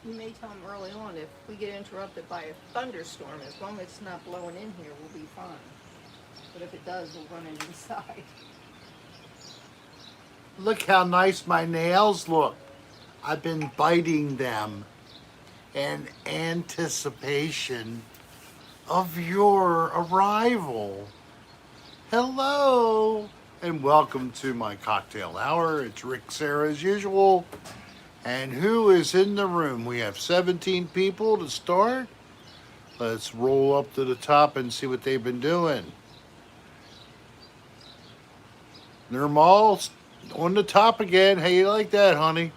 You may tell them early on if we get interrupted by a thunderstorm, as long as it's not blowing in here, we'll be fine. But if it does, we'll run it inside. Look how nice my nails look. I've been biting them in anticipation of your arrival. Hello, and welcome to my cocktail hour. It's Rick Sarah as usual. And who is in the room? We have 17 people to start. Let's roll up to the top and see what they've been doing. They're all on the top again. How you like that, honey?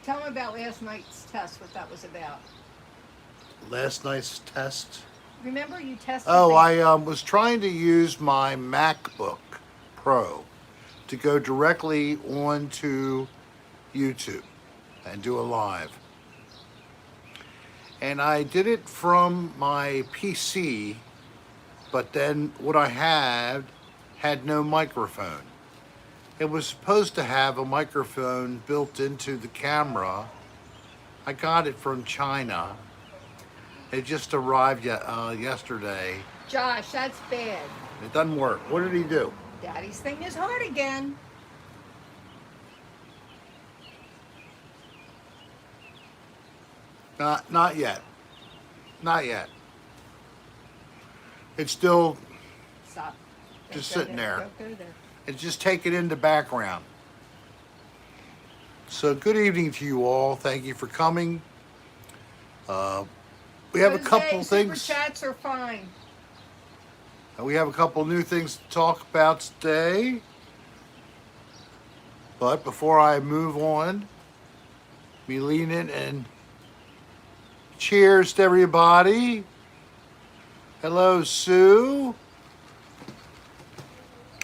Tell them about last night's test, what that was about. Last night's test. Remember you tested Oh, the... I was trying to use my MacBook Pro to go directly onto YouTube and do a live. And I did it from my PC, but then what I had no microphone. It was supposed to have a microphone built into the camera. I got it from China. It just arrived yesterday. Josh, that's bad. It doesn't work. What did he do? Daddy's thing is hard again. Not yet. Not yet. It's still Stop. just Don't go sitting there. Don't go there. It's just taken into background. So good evening to you all. Thank you for coming. We have a couple things. Super chats are fine. We have a couple new things to talk about today. But before I move on, me lean in and cheers to everybody. Hello, Sue.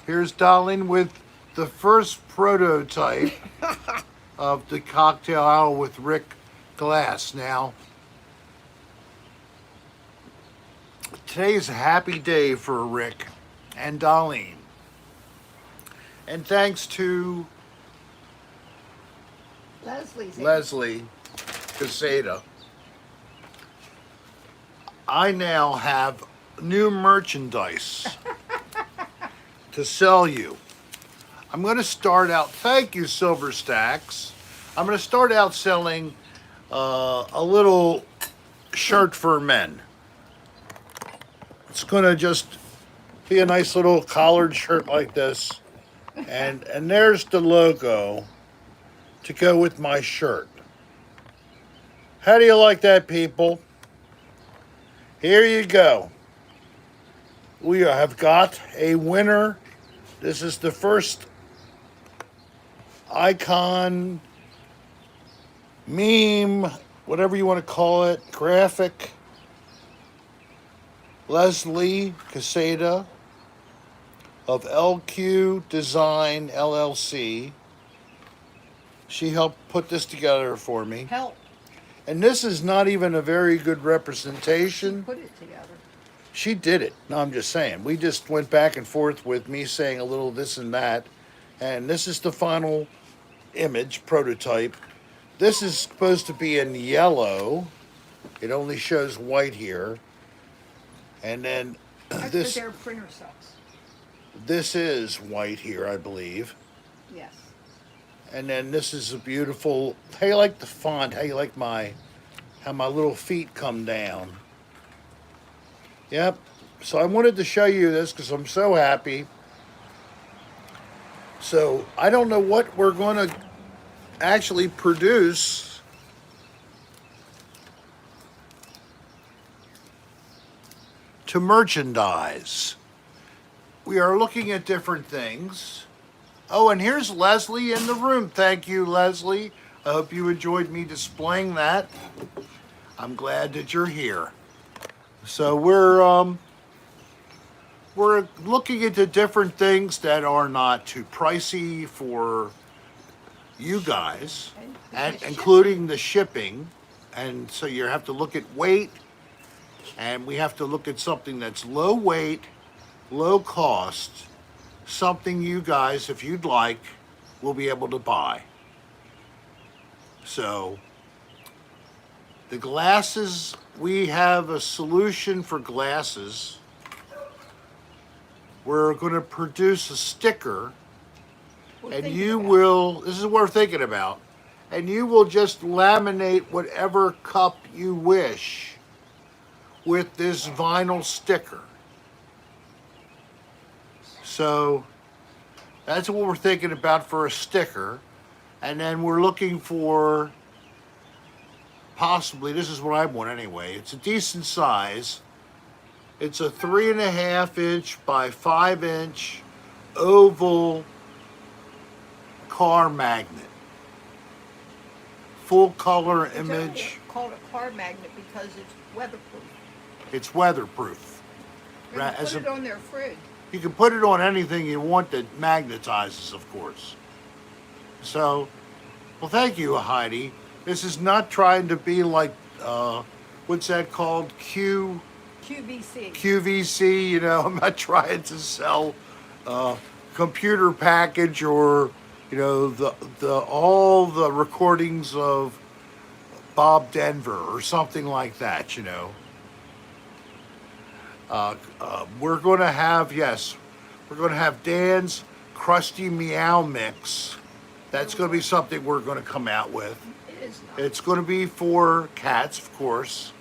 Here's Dolline with the first prototype of the cocktail hour with Rick Glass. Now, today's a happy day for Rick and Dolline. And thanks to Leslie Caseta, I now have new merchandise to sell you. I'm going to start out, thank you, Silver Stacks. I'm going to start out selling a little shirt for men. It's going to just be a nice little collared shirt like this. And there's the logo to go with my shirt. How do you like that, people? Here you go. We have got a winner. This is the first icon, meme, whatever you want to call it, graphic. Leslie Caseta of LQ Design LLC. She helped put this together for me. Help. And this is not even a very good She representation. put it together. She did it. No, I'm just saying. We just went back and forth with me saying a little this and that. And this is the final image, prototype. This is supposed to be in yellow. It only shows white here. And then That's what this their printer sucks. this is white here, I believe. Yes. And then this is a beautiful, how you like the font? How you like how my little feet come down? Yep. So I wanted to show you this because I'm so happy. So I don't know what we're going to actually produce. To merchandise. We are looking at different things. Oh, and here's Leslie in the room. Thank you, Leslie. I hope you enjoyed me displaying that. I'm glad that you're here. So we're looking into different things that are not too pricey for you guys, and including the shipping. And so you have to look at weight, and we have to look at something that's low weight, low cost, something you guys, if you'd like, will be able to buy. So The glasses, we have a solution for glasses. We're going to produce a sticker, We're and thinking you about it. will, this is what we're thinking about, and you will just laminate whatever cup you wish with this vinyl sticker. So that's what we're thinking about for a sticker. And then we're looking for possibly, this is what I want anyway, it's a decent size. It's a 3.5 inch by 5 inch oval car magnet. Full color It's image. only called a car magnet because it's weatherproof. It's weatherproof. You can put it on their fridge. You can put it on anything you want that magnetizes, of course. So, well, thank you, Heidi. This is not trying to be like, what's that called? QVC. QVC, you know, I'm not trying to sell computer package or, you know, all the recordings of Bob Denver or something like that, you know. We're going to have, yes, we're going to have Dan's Krusty Meow Mix. That's going to be something we're going to come out with. It is not. It's going to be for cats, of course.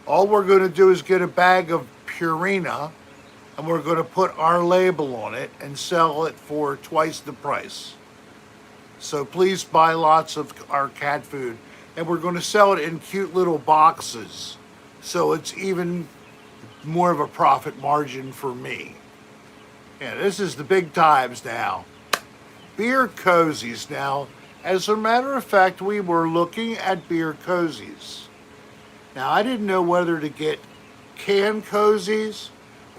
All we're going to do is get a bag of Purina, and we're going to put our label on it and sell it for twice the price. So please buy lots of our cat food. And we're going to sell it in cute little boxes. So it's even more of a profit margin for me. Yeah, this is the big times now. Beer cozies now. As a matter of fact, we were looking at beer cozies. Now, I didn't know whether to get can cozies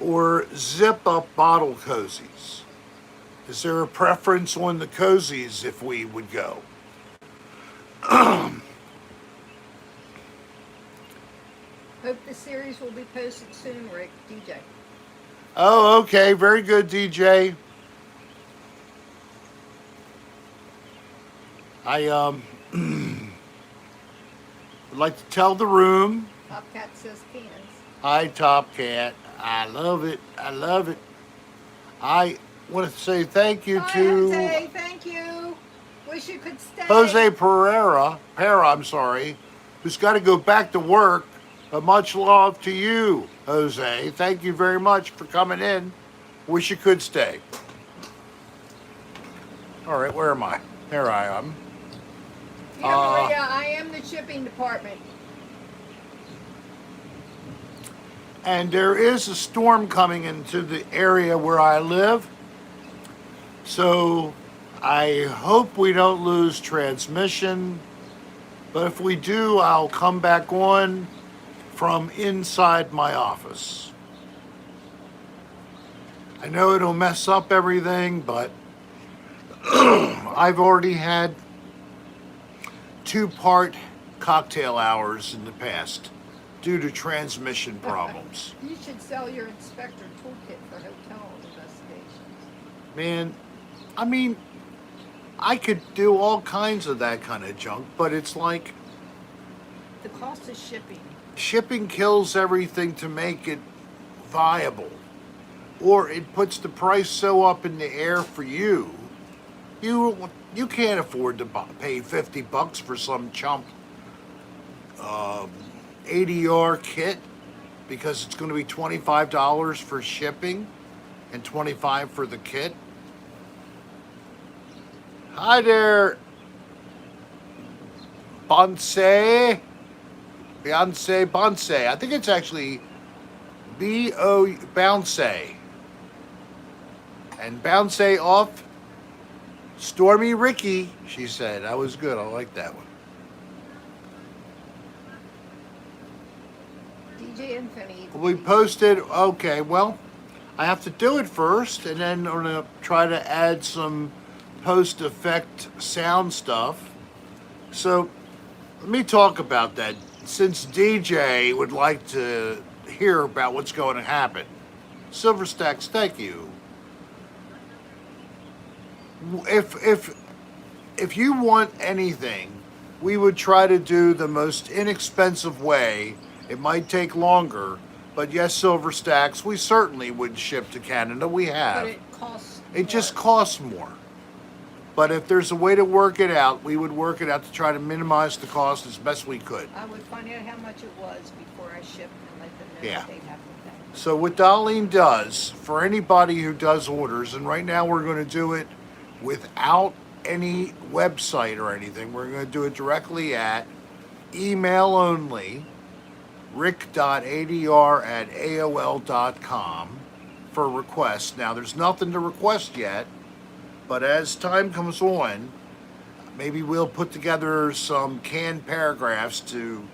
or zip up bottle cozies. Is there a preference on the cozies if we would go? Hope the series will be posted soon, Rick. DJ. Oh, okay. Very good, DJ. I would like to tell the room. Top Cat says cans. Hi, Top Cat. I love it. I love it. I want to say thank you Bye, to Jose. Thank you. Wish you could stay. Jose Pereira, who's got to go back to work. But much love to you, Jose. Thank you very much for coming in. Wish you could stay. All right, where am I? There I am. Yeah, Maria, I am the shipping department. And there is a storm coming into the area where I live. So I hope we don't lose transmission. But if we do, I'll come back on from inside my office. I know it'll mess up everything, but I've already had 2-part cocktail hours in the past due to transmission problems. You should sell your inspector toolkit for hotel investigations. Man, I mean, I could do all kinds of that kind of junk, but it's like The cost of shipping. shipping kills everything to make it viable. Or it puts the price so up in the air for you. You can't afford to pay $50 for some chump ADR kit because it's going to be $25 for shipping and $25 for the kit. Hi there, Beyonce. I think it's actually B-O Bounce. And Bounce off Stormy Ricky, she said. That was good. I like that one. DJ Infinity. We posted, okay, well, I have to do it first, and then I'm going to try to add some post-effect sound stuff. So, let me talk about that, since DJ would like to hear about what's going to happen. Silver Stacks, thank you. If you want anything we would try to do the most inexpensive way. It might take longer, but yes, Silver Stacks, we certainly would ship to Canada. We But have. it costs It just more. costs more. But if there's a way to work it out, we would work it out to try to minimize the cost as best we could. I would find out how much it was before I shipped and let them know Yeah. that they'd have to pay. So what Dolline does, for anybody who does orders, and right now we're going to do it without any website or anything. We're going to do it directly at email only, rick.adr@aol.com for requests. Now there's nothing to request yet, but as time comes on, maybe we'll put together some canned paragraphs to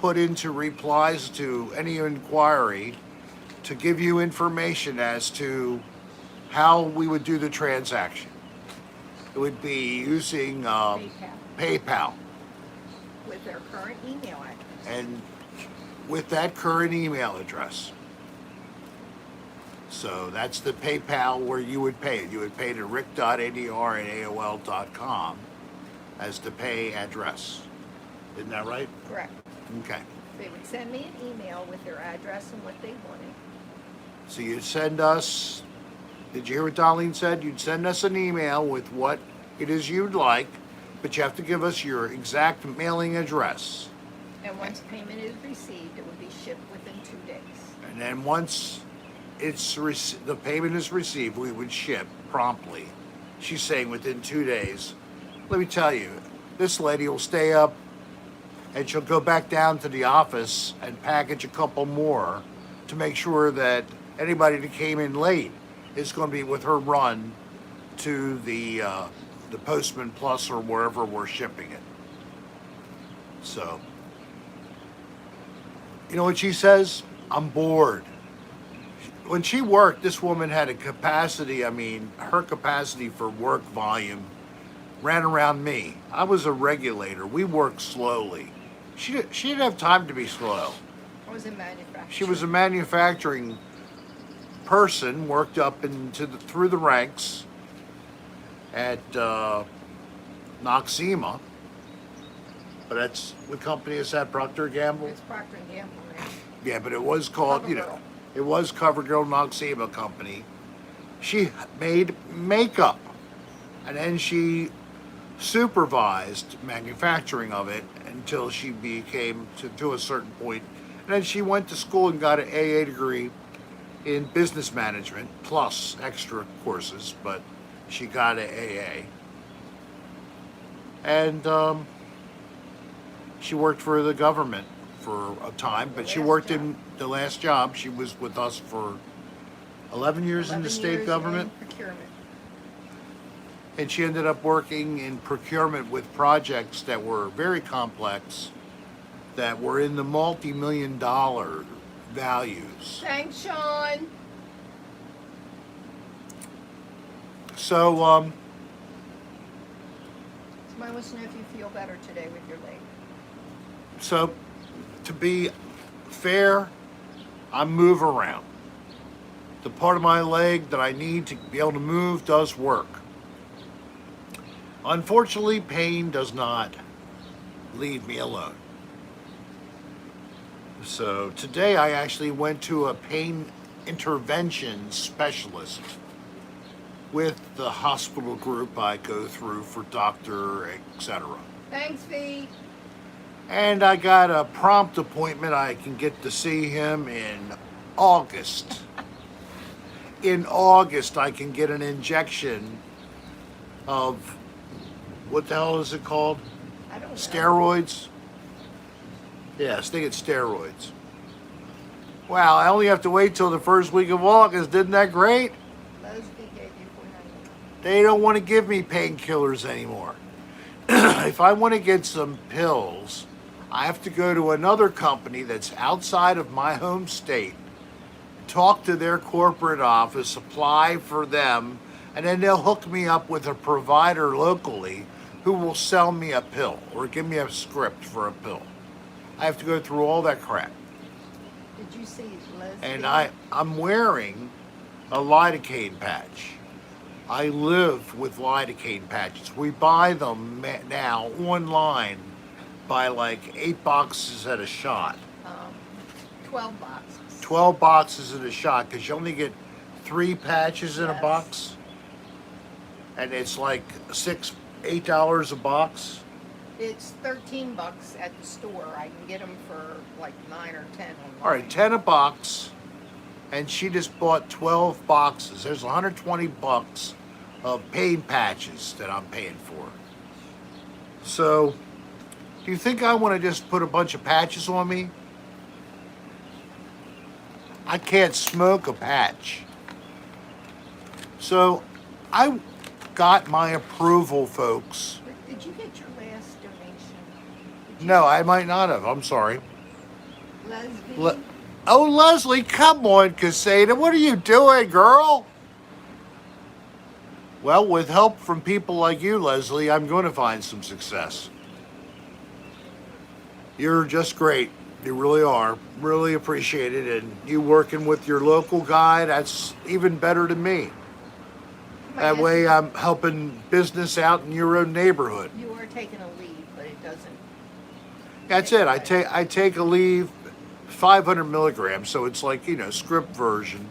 put into replies to any inquiry to give you information as to how we would do the transaction. It would be using PayPal. With their current email address. And with that current email address. So that's the PayPal where you would pay it. You would pay to rick.adr@aol.com as the pay address. Isn't that right? Correct. Okay. They would send me an email with their address and what they wanted. So you'd send us, did you hear what Dolline said? You'd send us an email with what it is you'd like, but you have to give us your exact mailing address. And once payment is received, it would be shipped within 2 days. And then once the payment is received, we would ship promptly. She's saying within 2 days. Let me tell you, this lady will stay up and she'll go back down to the office and package a couple more to make sure that anybody that came in late is going to be with her run to the Postman Plus or wherever we're shipping it. So, you know what she says? I'm bored. When she worked, this woman had a capacity, her capacity for work volume ran around me. I was a regulator. We worked slowly. She didn't have time to be slow. I was in manufacturing. She was a manufacturing person, worked up through the ranks at Noxema. But that's what company is that? Procter & Gamble? It's Procter & Gamble, man. Yeah, but it was called, CoverGirl. It was CoverGirl Noxema Company. She made makeup, and then she supervised manufacturing of it until she became to a certain point. And then she went to school and got an AA degree in business management, plus extra courses, but she got an AA. And she worked for the government for a time, but she worked in the last job. She was with us for 11 years in the 11 state years government. in procurement. And she ended up working in procurement with projects that were very complex, that were in the multi-million-dollar values. Thanks, Sean. So, Somebody wants to know if you feel better today with your leg. so to be fair, I move around. The part of my leg that I need to be able to move does work. Unfortunately, pain does not leave me alone. So today I actually went to a pain intervention specialist with the hospital group I go through for doctor, etc. Thanks, V. And I got a prompt appointment. I can get to see him in August. In August, I can get an injection of, what the hell is it called? I don't know. Steroids? Yes, I think it's steroids. Wow, I only have to wait till the first week of August. Isn't that great? Leslie gave you 400. They don't want to give me painkillers anymore. If I want to get some pills, I have to go to another company that's outside of my home state, talk to their corporate office, apply for them, and then they'll hook me up with a provider locally who will sell me a pill or give me a script for a pill. I have to go through all that crap. Did you see Leslie? And I'm wearing a lidocaine patch. I live with lidocaine patches. We buy them now online buy like 8 boxes at a shot. 12 boxes. 12 boxes at a shot because you only get 3 patches in a Yes. box. And it's like $8 a box. It's 13 bucks at the store. I can get them for like 9 or 10 online. All right, 10 a box. And she just bought 12 boxes. There's 120 bucks of paint patches that I'm paying for. So, do you think I want to just put a bunch of patches on me? I can't smoke a patch. So, I got my approval, folks. Did you get your last donation? No, I might not have. I'm sorry. Leslie? Oh, Leslie, come on, Casada. What are you doing, girl? Well, with help from people like you, Leslie, I'm going to find some success. You're just great. You really are. Really appreciate it. And you working with your local guy, that's even better to me. That way I'm helping business out in your own neighborhood. You are taking a leave, but it doesn't. That's it. I take a leave, 500 milligrams, so it's like, script version.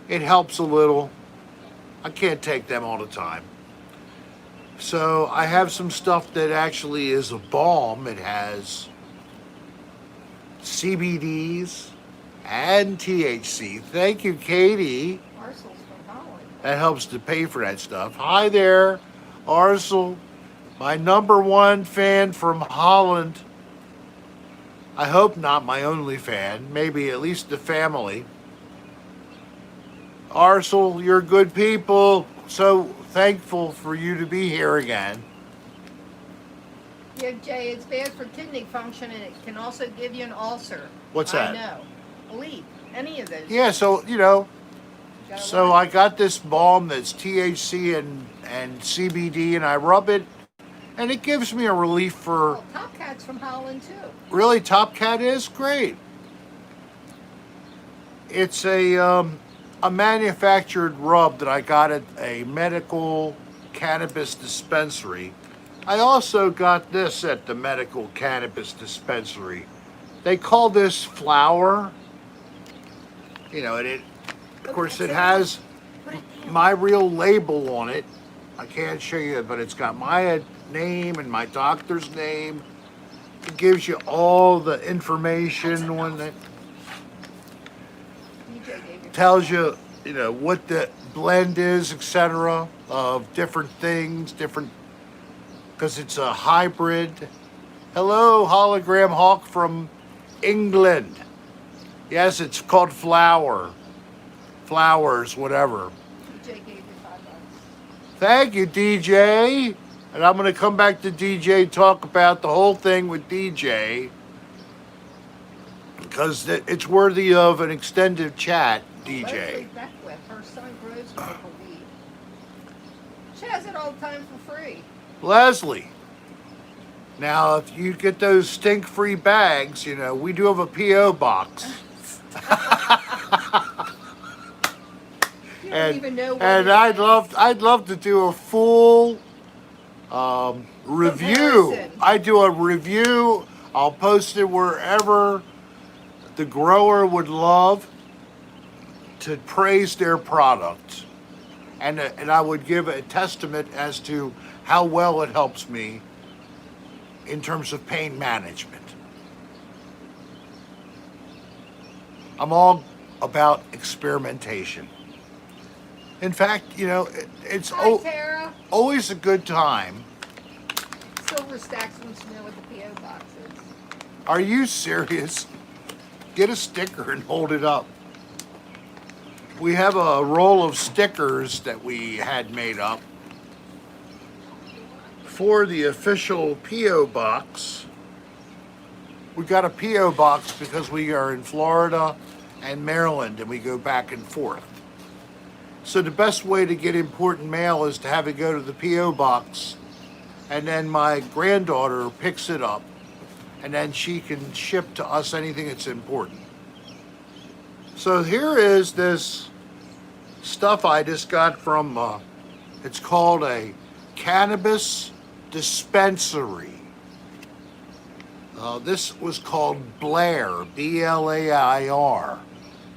It helps a little. I can't take them all the time. So I have some stuff that actually is a balm. It has CBDs and THC. Thank you, Katie. Parcels from Holland. That helps to pay for that stuff. Hi there, Arsel, my #1 fan from Holland. I hope not my only fan, maybe at least the family. Arsel, you're good people. So thankful for you to be here again. Yeah, Jay, it's bad for kidney function and it can also give you an ulcer. What's that? I know. A leaf. Any of those. Yeah, so, so I got this balm that's THC and CBD, and I rub it, and it gives me a relief for... Oh, Top Cat's from Holland, too. Really, Top Cat is great. It's a manufactured rub that I got at a medical cannabis dispensary. I also got this at the medical cannabis dispensary. They call this flower. And of course, it has my real label on it. I can't show you, but it's got my name and my doctor's name. It gives you all the information when it tells you, what the blend is, etc. of different things, because it's a hybrid. Hello, Hologram Hawk from England. Yes, it's called Flowers, whatever. DJ gave you $5. Thank you, DJ. And I'm going to come back to DJ, talk about the whole thing with DJ, because it's worthy of an extended chat, DJ. Leslie Beckwith, her son grows medical weed. She has it all the time for free. Leslie, now if you get those stink-free bags, we do have a P.O. box. You don't even know what and it I'd love to do a full review. Comparison. I do a review. I'll post it wherever the grower would love to praise their product, and I would give a testament as to how well it helps me in terms of pain management. I'm all about experimentation. In fact, it's Hi, Tara. always a good time. Silver Stacks wants to know what the P.O. box is. Are you serious? Get a sticker and hold it up. We have a roll of stickers that we had made up for the official P.O. box. We got a P.O. box because we are in Florida and Maryland and we go back and forth. So the best way to get important mail is to have it go to the P.O. box, and then my granddaughter picks it up, and then she can ship to us anything that's important. So here is this stuff I just got from, it's called a cannabis dispensary. This was called Blair, Blair.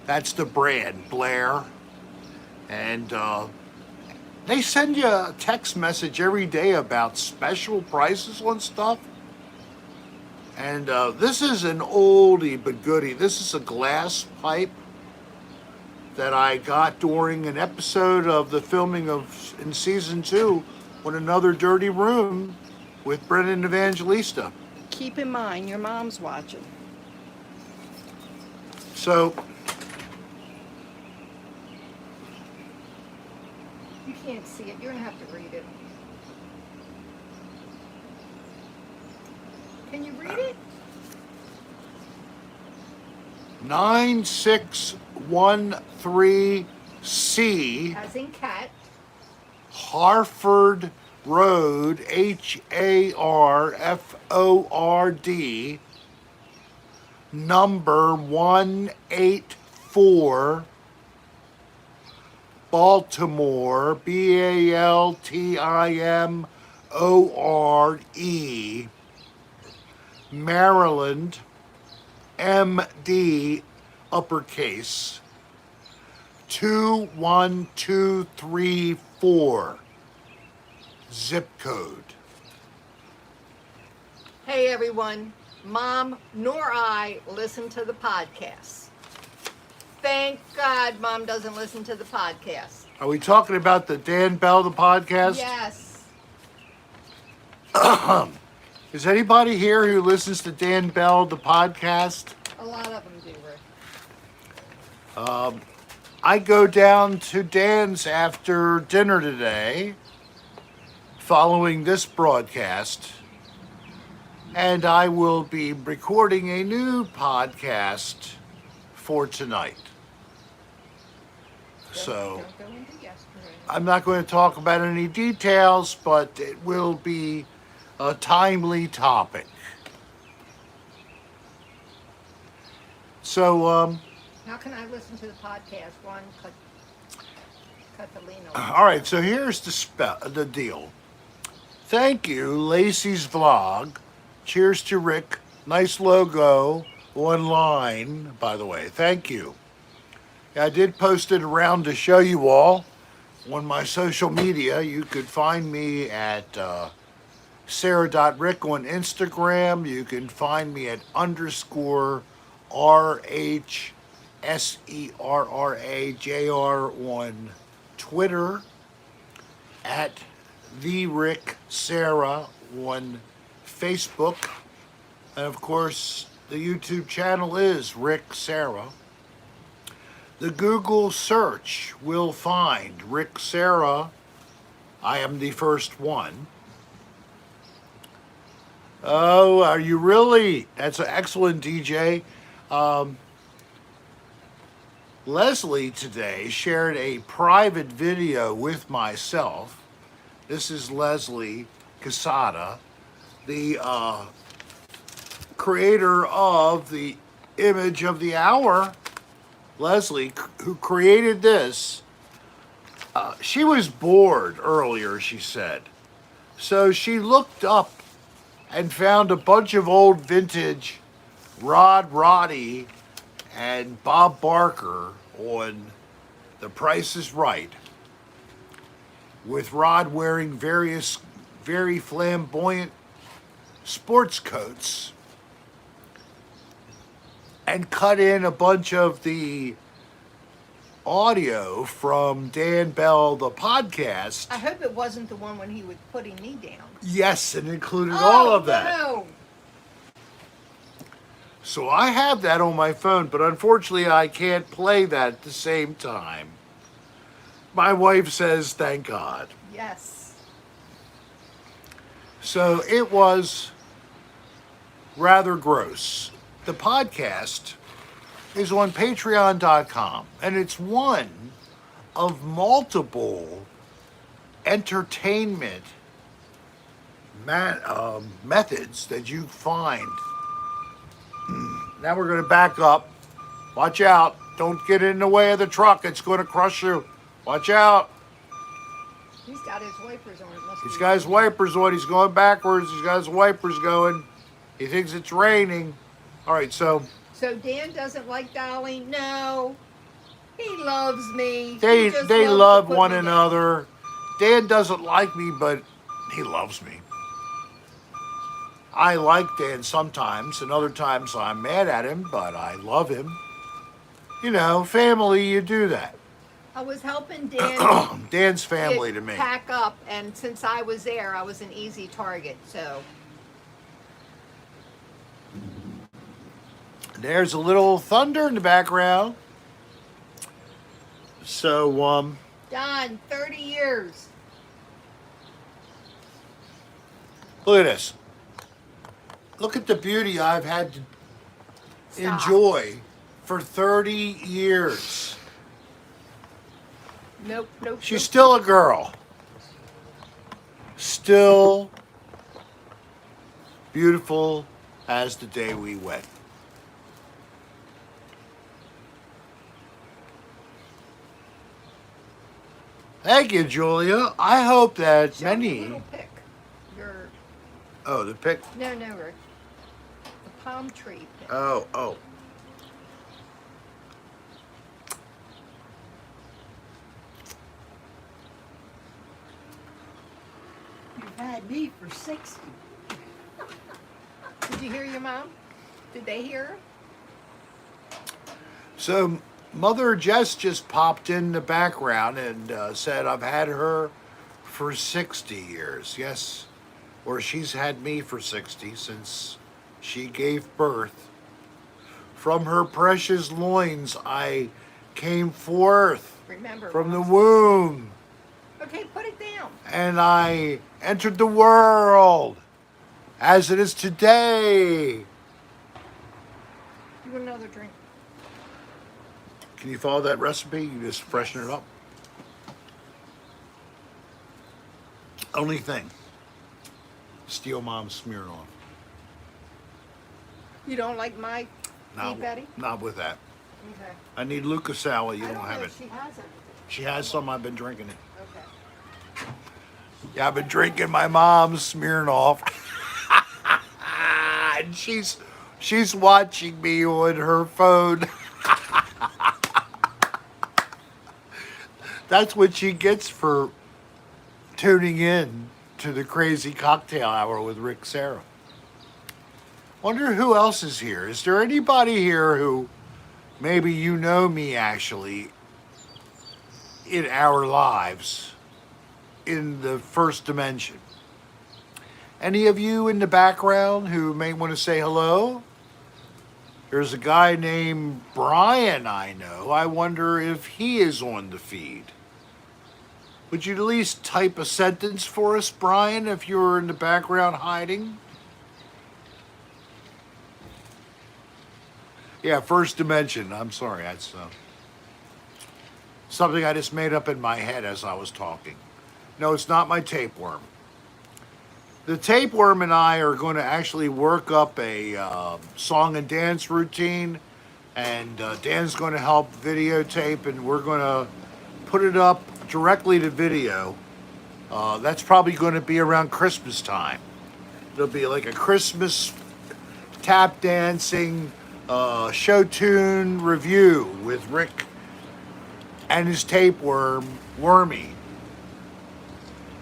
That's the brand, Blair. And they send you a text message every day about special prices on stuff. And this is an oldie but goodie. This is a glass pipe that I got during an episode of the filming of in season 2 on Another Dirty Room with Brendan Evangelista. Keep in mind, your mom's watching. So You can't see it. You're going to have to read it. Can you read it? 9613C As in cat. Harford Road, Harford, number 184, Baltimore, Baltimore, Maryland, MD, uppercase, 21234, zip code. Hey everyone, Mom nor I listen to the podcast. Thank God Mom doesn't listen to the podcast. Are we talking about the Dan Bell, the podcast? Yes. Is anybody here who listens to Dan Bell, the podcast? A lot of them do, Rick. I go down to Dan's after dinner today, following this broadcast, and I will be recording a new podcast for tonight. So Don't go into yesterday. I'm not going to talk about any details, but it will be a timely topic. So, How can I listen to the podcast? One, Catalino. all right, so here's the deal. Thank you, Lacey's Vlog. Cheers to Rick. Nice logo online, by the way. Thank you. I did post it around to show you all on my social media. You could find me at Sarah.Rick on Instagram. You can find me at _RHSERRAJR on Twitter, at the Rick Sarah on Facebook, and of course the YouTube channel is Rick Sarah. The Google search will find Rick Sarah. I am the first one. Oh, are you really? That's an excellent DJ. Leslie today shared a private video with myself. This is Leslie Casada, the creator of the image of the hour. Leslie, who created this, she was bored earlier, she said. So she looked up and found a bunch of old vintage Rod Roddy and Bob Barker on The Price is Right, with Rod wearing various very flamboyant sports coats, and cut in a bunch of the audio from Dan Bell, the podcast. I hope it wasn't the one when he was putting me down. Yes, it included all of that. No. So I have that on my phone, but unfortunately I can't play that at the same time. My wife says, thank God. Yes. So it was rather gross. The podcast is on patreon.com, and it's one of multiple entertainment methods that you find. Now we're going to back up. Watch out. Don't get in the way of the truck. It's going to crush you. Watch out. He's got his wipers on. It must He's be got his wipers on. He's going backwards. He's got his wipers going. He thinks it's raining. All right, so So Dan doesn't like Dolly? No. He loves me. they He just they loves to love put one me down. another. Dan doesn't like me, but he loves me. I like Dan sometimes, and other times I'm mad at him, but I love him. You know, family, you do that. I was helping Dan Dan's family to me. pack up, and since I was there, I was an easy target. So There's a little thunder in the background. So, Don, 30 years. look at this. Look at the beauty I've had to Stop. enjoy for 30 years. Nope, nope. She's nope. still a girl. Still beautiful as the day we went. Thank you, Julia. I hope that Show me a many. little pick. Your Oh, the pic. no, Rick. The palm tree pick. Oh. You've had me for 60. Did you hear your mom? Did they hear her? So, Mother Jess just popped in the background and said, I've had her for 60 years. Yes, or she's had me for 60 since she gave birth. From her precious loins I came forth Remember. from the Mom's- womb, Okay, put it down. and I entered the world as it is today. You want another drink? Can you follow that recipe? You just freshen it up. Only thing. Steal Mom's Smirnoff. You don't like my Not, tea, Betty? not with that. Okay. I need Lucasala. You I don't have know it. if she has it. She has some. I've been drinking it. Okay. Yeah, I've been drinking my mom's Smirnoff. And she's watching me on her phone. That's what she gets for tuning in to the Crazy Cocktail Hour with Rick Sarah. Wonder who else is here. Is there anybody here who maybe you know me actually in our lives in the first dimension? Any of you in the background who may want to say hello? There's a guy named Brian I know. I wonder if he is on the feed. Would you at least type a sentence for us, Brian, if you were in the background hiding? Yeah, first dimension. I'm sorry. That's something I just made up in my head as I was talking. No, it's not my tapeworm. The tapeworm and I are going to actually work up a song and dance routine, and Dan's going to help videotape, and we're going to put it up directly to video. That's probably going to be around Christmas time. It'll be like a Christmas tap dancing show tune review with Rick and his tapeworm, Wormy.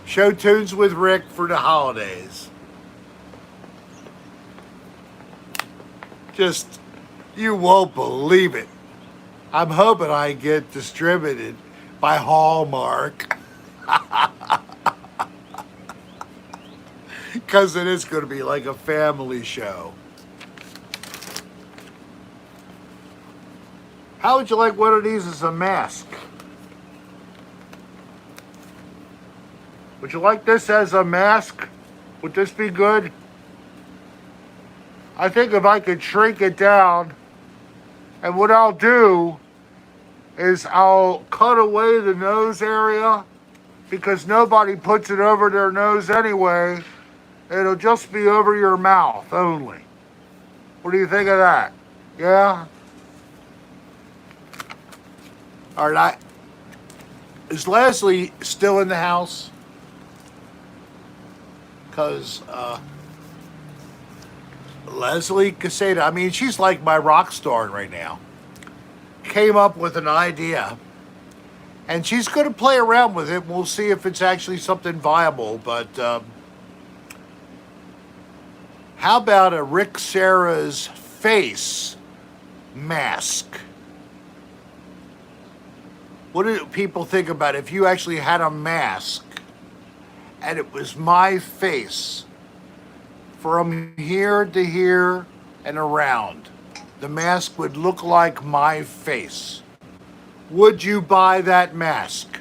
Show tunes with Rick for the holidays. Just, you won't believe it. I'm hoping I get distributed by Hallmark. Because it is going to be like a family show. How would you like one of these as a mask? Would you like this as a mask? Would this be good? I think if I could shrink it down, and what I'll do is I'll cut away the nose area because nobody puts it over their nose anyway. It'll just be over your mouth only. What do you think of that? Yeah? All right. Is Leslie still in the house? because Leslie Caseta, I mean, she's like my rock star right now, came up with an idea. And she's going to play around with it. We'll see if it's actually something viable. But how about a Rick Serra's face mask? What do people think about if you actually had a mask and it was my face from here to here and around? The mask would look like my face. Would you buy that mask?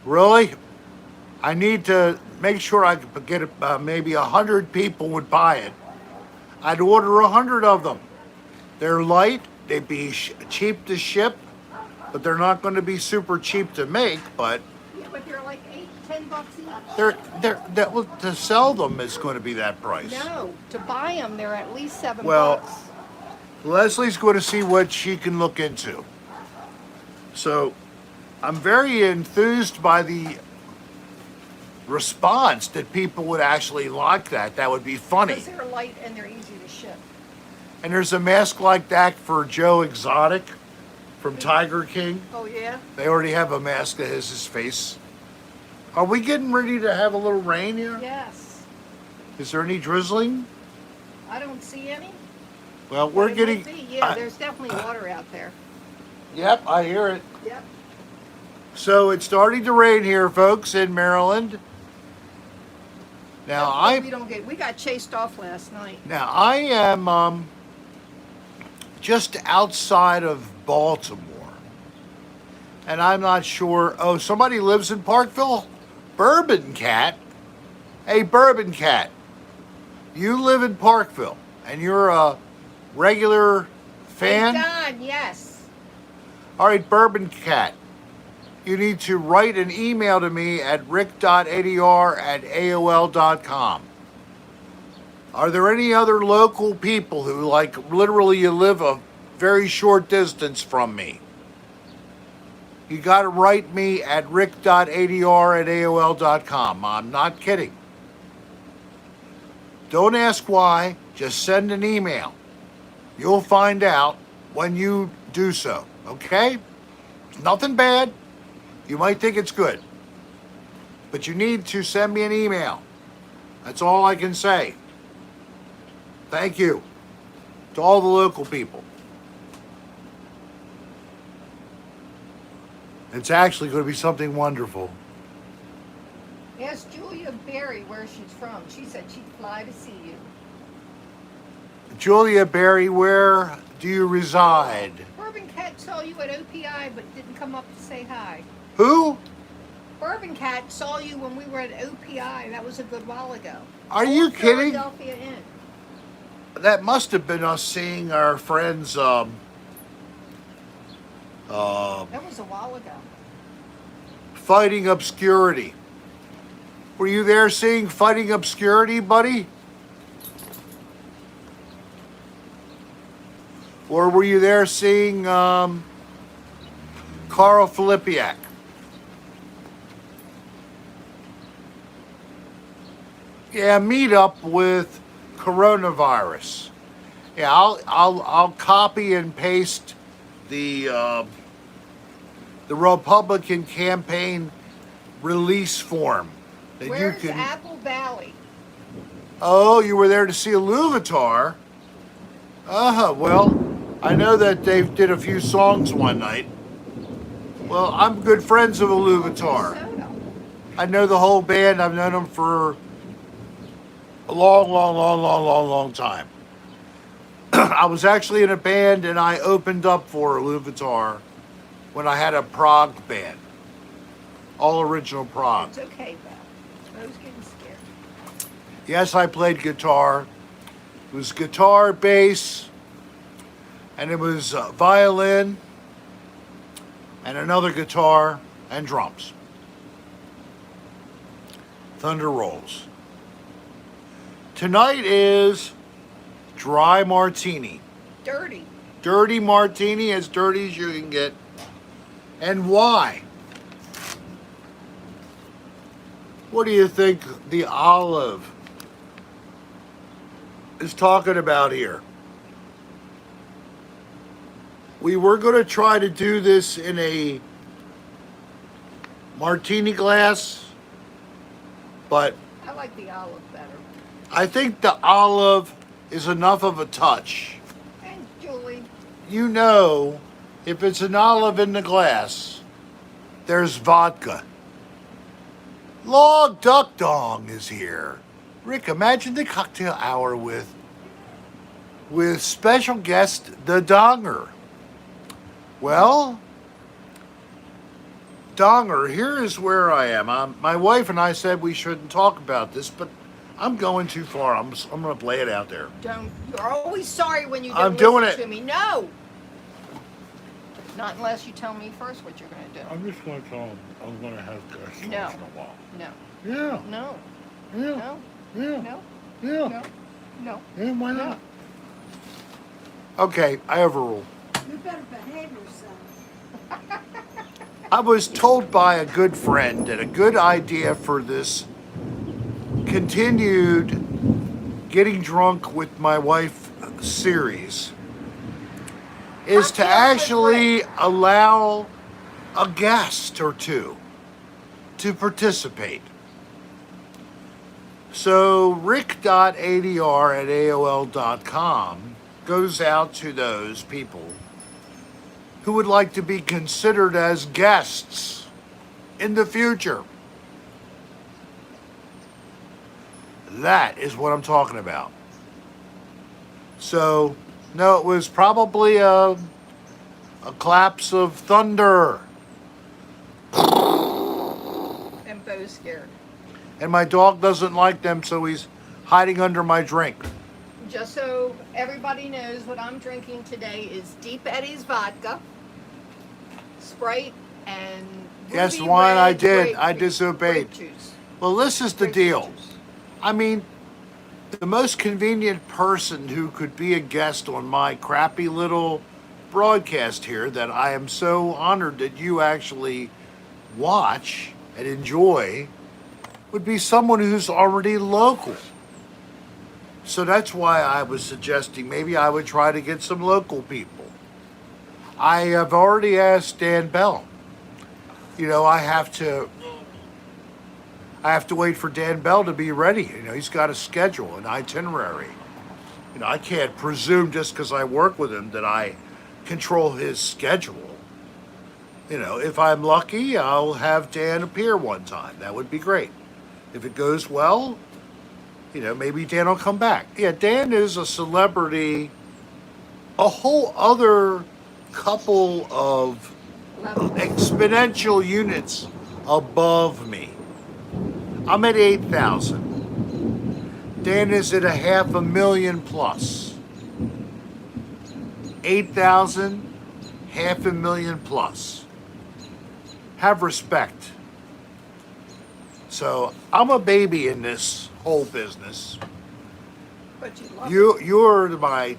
Really? I need to make sure I could get it, maybe 100 people would buy it. I'd order 100 of them. They're light, they'd be cheap to ship, but they're not going to be super cheap to make, but Yeah, but they're like $8-10 each. to sell them is going to be that price. No, to buy them, they're at least $7. Well, Leslie's going to see what she can look into. So I'm very enthused by the response that people would actually like that. That would be funny. Because they're light and they're easy to ship. And there's a mask like that for Joe Exotic from Tiger King. Oh, yeah? They already have a mask that has his face. Are we getting ready to have a little rain here? Yes. Is there any drizzling? I don't see any. Well, but we're it getting... might be. Yeah, there's definitely water out there. Yep, I hear it. Yep. So it's starting to rain here, folks, in Maryland. Now We got chased off last night. Now I am just outside of Baltimore, and I'm not sure. Oh, somebody lives in Parkville. Bourbon Cat. Hey, Bourbon Cat. You live in Parkville, and you're a regular fan. Thank God, yes. All right, Bourbon Cat. You need to write an email to me at rick.adr@aol.com. Are there any other local people who, like, literally you live a very short distance from me? You got to write me at rick.adr@aol.com. I'm not kidding. Don't ask why. Just send an email. You'll find out when you do so, okay? It's nothing bad. You might think it's good. But you need to send me an email. That's all I can say. Thank you to all the local people. It's actually going to be something wonderful. Ask Julia Berry where she's from. She said she'd fly to see you. Julia Berry, where do you reside? Bourbon Cat saw you at OPI but didn't come up to say hi. Who? Bourbon Cat saw you when we were at OPI. That was a good while ago. Are you kidding? Philadelphia Inn. That must have been us seeing our friends. That was a while ago. Fighting Obscurity. Were you there seeing Fighting Obscurity, buddy? Or were you there seeing Carl Filipiak? Yeah, meet up with coronavirus. Yeah, I'll copy and paste the Republican campaign release form that Where's you can. Apple Valley? Oh, you were there to see a Louvatar. Well, I know that they did a few songs one night. Well, I'm good friends of a Louvatar. Minnesota. I know the whole band. I've known them for a long time. I was actually in a band and I opened up for a Louvatar when I had a prog band. All original prog. It's okay, Beth. I was getting scared. Yes, I played guitar. It was guitar, bass, and it was violin, and another guitar, and drums. Thunder rolls. Tonight is dry martini. Dirty. Dirty martini, as dirty as you can get. And why? What do you think the olive is talking about here? We were going to try to do this in a martini glass, but I like the olive better. I think the olive is enough of a touch. And Julie, You know, if it's an olive in the glass, there's vodka. Log Duck Dong is here. Rick, imagine the cocktail hour with special guest the Donger. Well, Donger, here is where I am. My wife and I said we shouldn't talk about this, but I'm going too far. I'm going to lay it out there. don't. You're always sorry when you don't I'm listen doing it. to me. No. Not unless you tell me first what you're going to do. I'm just going to tell him I'm going to have guests No. once in a while. No. Yeah. No. Yeah. No. Yeah. No. Yeah. No. No. Yeah, why No. not? Okay, I overrule. You better behave yourself. I was told by a good friend that a good idea for this continued getting drunk with my wife series is to Cocktails with actually allow a guest or two to participate. So rick.adr@aol.com goes out to those people who would like to be considered as guests in the future. That is what I'm talking about. So, no, it was probably a collapse of thunder. And Bo's scared. And my dog doesn't like them, so he's hiding under my drink. Just so everybody knows, what I'm drinking today is Deep Eddy's vodka, Sprite, and Guess Ruby what I Red did? I grape disobeyed. juice. Well, this is the Grapefruit deal. juice. I mean, the most convenient person who could be a guest on my crappy little broadcast here that I am so honored that you actually watch and enjoy would be someone who's already local. So that's why I was suggesting maybe I would try to get some local people. I have already asked Dan Bell. You know, I have to wait for Dan Bell to be ready. You know, he's got a schedule, an itinerary. You know, I can't presume just because I work with him that I control his schedule. You know, if I'm lucky, I'll have Dan appear one time. That would be great. If it goes well, you know, maybe Dan will come back. Yeah, Dan is a celebrity, a whole other couple of Level. exponential units above me. I'm at 8,000. Dan is at 500,000 plus. 8,000, 500,000 plus. Have respect. So I'm a baby in this whole business. But you love it. You're my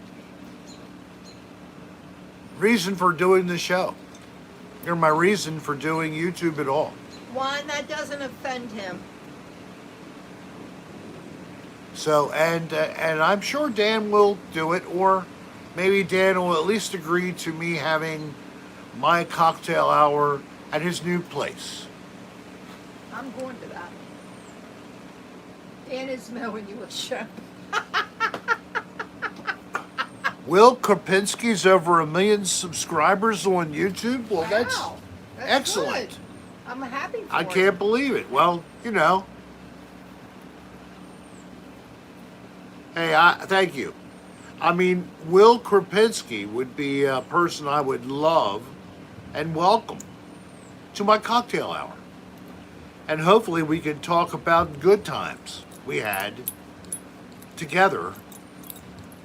reason for doing the show. You're my reason for doing YouTube at all. One that doesn't offend him. So and I'm sure Dan will do it, or maybe Dan will at least agree to me having my cocktail hour at his new place. I'm going to that. Dan is mowing you a show. Will Krapinski's over 1 million subscribers on YouTube? Well, that's Wow, that's excellent. good. I'm happy for I it. can't believe it. Well, you know. Hey, thank you. I mean, Will Krapinski would be a person I would love and welcome to my cocktail hour. And hopefully we can talk about good times we had together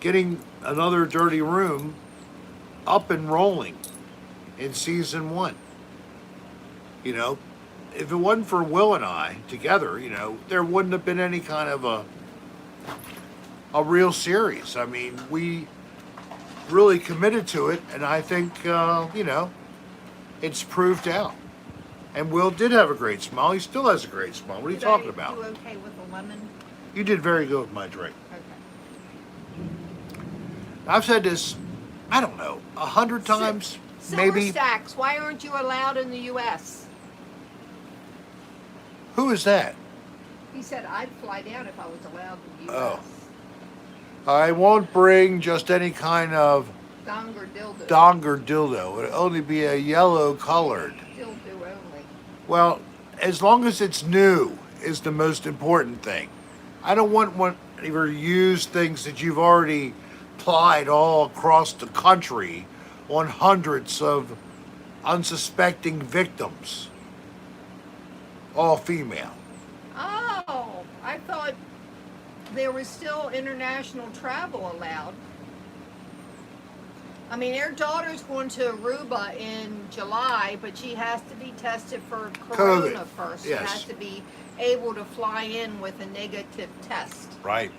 getting another Dirty Room up and rolling in season 1. You know, if it wasn't for Will and I together, you know, there wouldn't have been any kind of a real series. I mean, we really committed to it, and I think, you know, it's proved out. And Will did have a great smile. He still has a great smile. What are you Did talking I about? do okay with the lemon? You did very good with my drink. Okay. I've said this, I don't know, 100 times, Silver maybe. Stacks, why aren't you allowed in the U.S.? Who is that? He said I'd fly down if I was allowed in the Oh. U.S. I won't bring just any kind of Dong or dildo. dong or dildo. It'll only be a yellow colored. Dildo only. Well, as long as it's new is the most important thing. I don't want one ever use things that you've already applied all across the country on hundreds of unsuspecting victims. All female. Oh, I thought there was still international travel allowed. I mean, their daughter's going to Aruba in July, but she has to be tested for corona COVID, first. yes. She has to be able to fly in with a negative test. Right.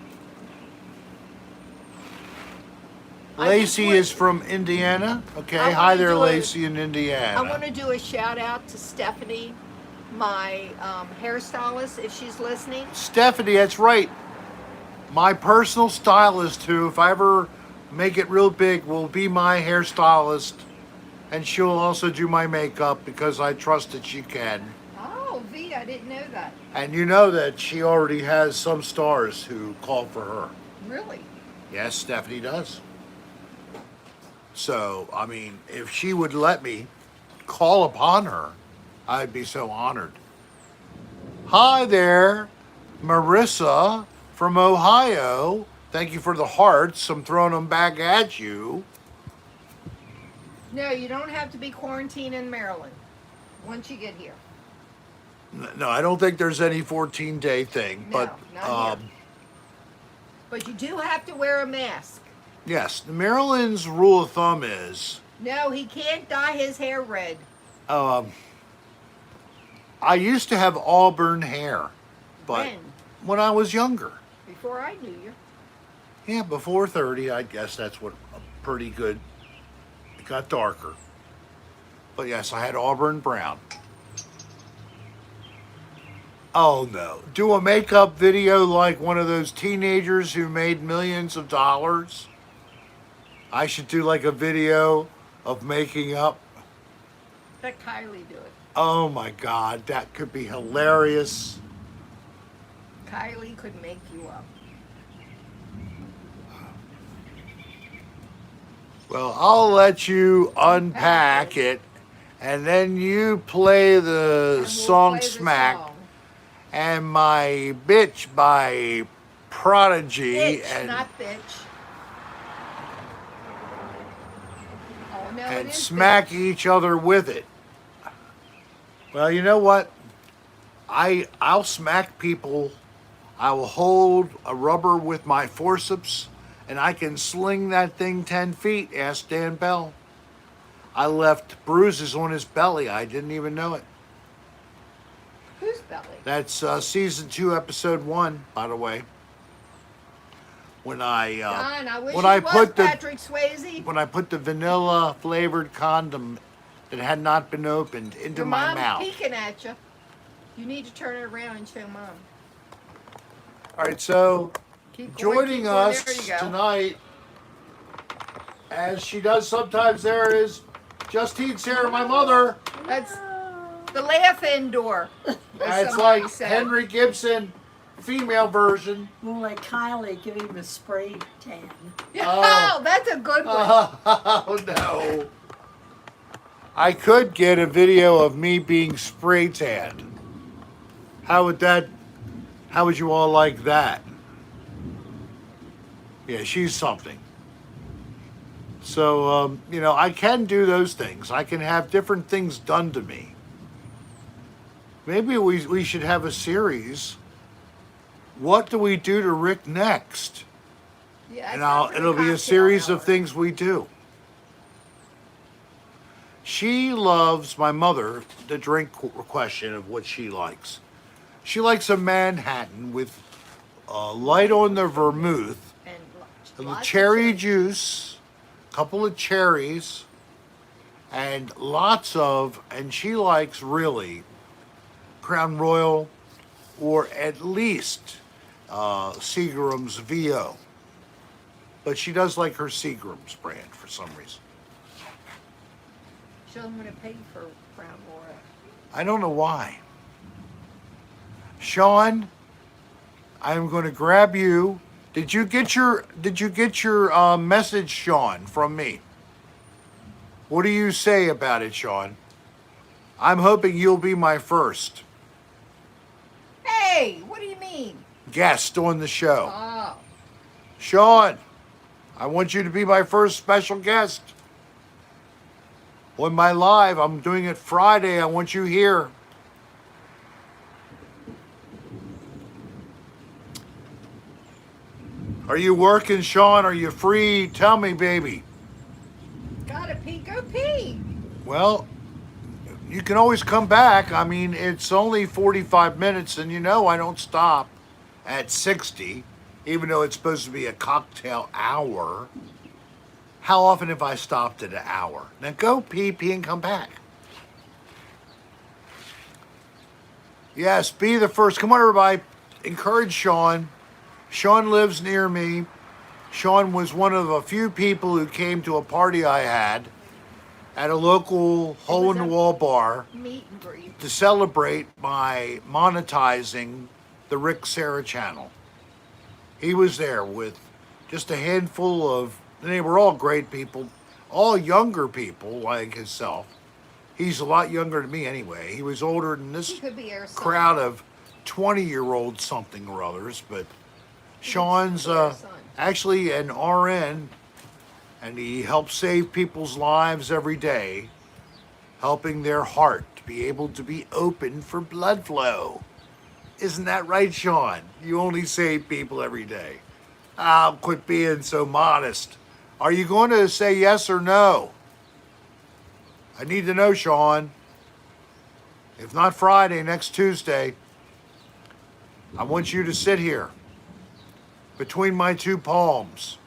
I Lacey just is from Indiana. Okay, I hi wanna there, do a- Lacey in Indiana. I want to do a shout out to Stephanie, my hairstylist, if she's listening. Stephanie, that's right. My personal stylist, who, if I ever make it real big, will be my hairstylist, and she'll also do my makeup because I trust that she can. Oh, V, I didn't know that. And you know that she already has some stars who call for her. Really? Yes, Stephanie does. So, I mean, if she would let me call upon her, I'd be so honored. Hi there, Marissa from Ohio. Thank you for the hearts. I'm throwing them back at you. No, you don't have to be quarantined in Maryland once you get here. No, I don't think there's any 14-day thing, No, but not here. But you do have to wear a mask. yes, the Maryland's rule of thumb is No, he can't dye his hair red. I used to have auburn hair, but when I was younger. Before I knew you. Yeah, before 30, I guess that's what pretty good. It got darker. But yes, I had auburn brown. Oh no. Do a makeup video like one of those teenagers who made millions of dollars? I should do like a video of making up. Let Kylie do it. Oh my God, that could be hilarious. Kylie could make you up. Well, I'll let you unpack it, and then you play the And we'll song play the Smack. song. And my bitch by Prodigy Bitch, and not bitch. Oh no, it and is smack bitch. each other with it. Well, you know what? I'll smack people. I will hold a rubber with my forceps, and I can sling that thing 10 feet. Ask Dan Bell. I left bruises on his belly. I didn't even know it. Whose belly? That's season 2, episode 1, by the way. When I Don, I wish when it I was put the Patrick Swayze. when I put the vanilla flavored condom that had not been opened into Your my mom's mouth. peeking at you. You need to turn it around and show mom. All right, so Keep going, joining keep going. us There you go. tonight, as she does sometimes, there is Justine Sarah, my mother. That's the laugh indoor. It's like Henry Gibson, female version. We'll let Kylie give him a spray tan. Oh, that's a good one. Oh no. I could get a video of me being spray tanned. How would you all like that? Yeah, she's something. So, I can do those things. I can have different things done to me. Maybe we should have a series. What do we do to Rick next? Yeah, And it'll be a series of things we do. She loves, my mother, the drink question of what she likes. She likes a Manhattan with light on the vermouth, And a lots of cherry cherry. juice, a couple of cherries, and and she likes really Crown Royal or at least Seagram's VO. But she does like her Seagram's brand for some reason. She doesn't want to pay for Crown Royal. I don't know why. Sean, I'm going to grab you. Did you get your message, Sean, from me? What do you say about it, Sean? I'm hoping you'll be my first Hey, what do you mean? guest on the show. Oh, Sean, I want you to be my first special guest. On my live, I'm doing it Friday. I want you here. Are you working, Sean? Are you free? Tell me, baby. gotta pee, go pee. Well, you can always come back. I mean, it's only 45 minutes, and you know I don't stop at 60, even though it's supposed to be a cocktail hour. How often have I stopped at an hour? Now go pee, and come back. Yes, be the first. Come on, everybody. Encourage Sean. Sean lives near me. Sean was one of a few people who came to a party I had at a local hole-in-the-wall bar Meet and greet. to celebrate my monetizing the Rick Sarah channel. He was there with just a handful of, and they were all great people, all younger people like himself. He's a lot younger than me anyway. He was older than He this could be our son. crowd of 20-year-old something or others, but Sean's our son. actually an RN, and he helps save people's lives every day, helping their heart to be able to be open for blood flow. Isn't that right, Sean? You only save people every day. Ah, quit being so modest. Are you going to say yes or no? I need to know, Sean. If not Friday, next Tuesday, I want you to sit here between my two palms.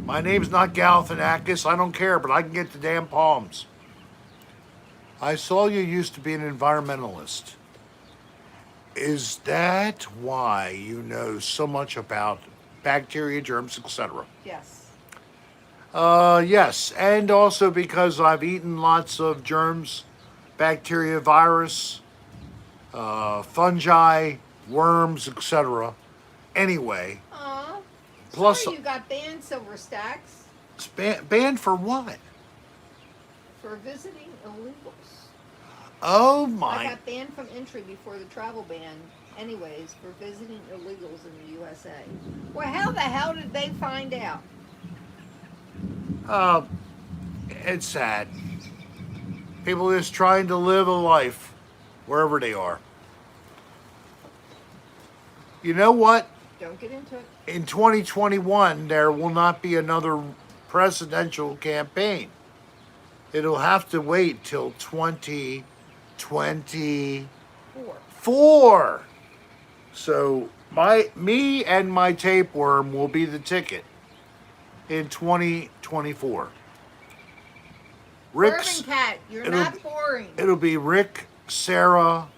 My name's not Galifianakis. I don't care, but I can get the damn palms. I saw you used to be an environmentalist. Is that why you know so much about bacteria, germs, etc.? Yes. Yes, and also because I've eaten lots of germs, bacteria, virus, fungi, worms, etc. Anyway, Aw. plus Sorry you got banned, Silver Stacks, banned for what? for visiting illegals. Oh I my! got banned from entry before the travel ban, anyways, for visiting illegals in the USA. Well, how the hell did they find out? It's sad. People just trying to live a life wherever they are. You know what? Don't get into it. In 2021, there will not be another presidential campaign. It'll have to wait till 2024. Four. So me and my tapeworm will be the ticket in 2024. Bourbon Cat, you're it'll not be- boring. It'll be Rick, Sarah,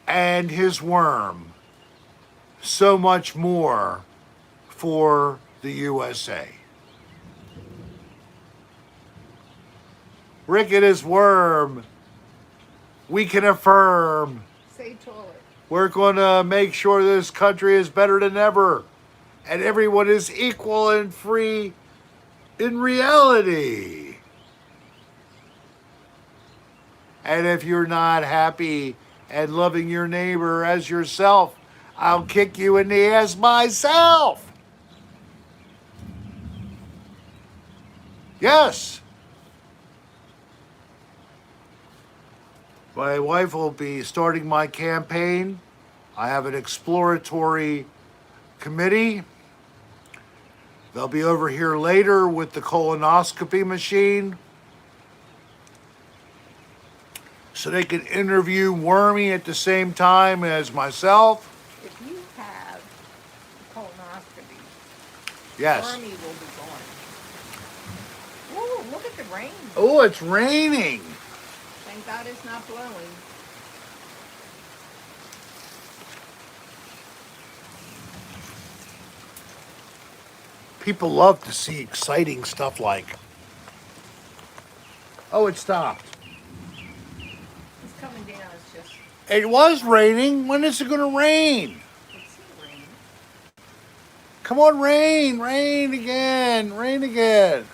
and his worm. So much more for the USA. Rick and his worm. We can affirm. Say toilet. We're going to make sure this country is better than ever. And everyone is equal and free in reality. And if you're not happy and loving your neighbor as yourself, I'll kick you in the ass myself. Yes. My wife will be starting my campaign. I have an exploratory committee. They'll be over here later with the colonoscopy machine, so they can interview Wormy at the same time as myself. If you have colonoscopy, Yes. Wormy will be gone. Woo! look at the rain. Oh, it's raining. Thank God it's not blowing. People love to see exciting stuff like. Oh, it stopped. It's coming down. It's just, It was raining. When is it going to rain? it's still raining. Come on, rain. Rain again. Rain again.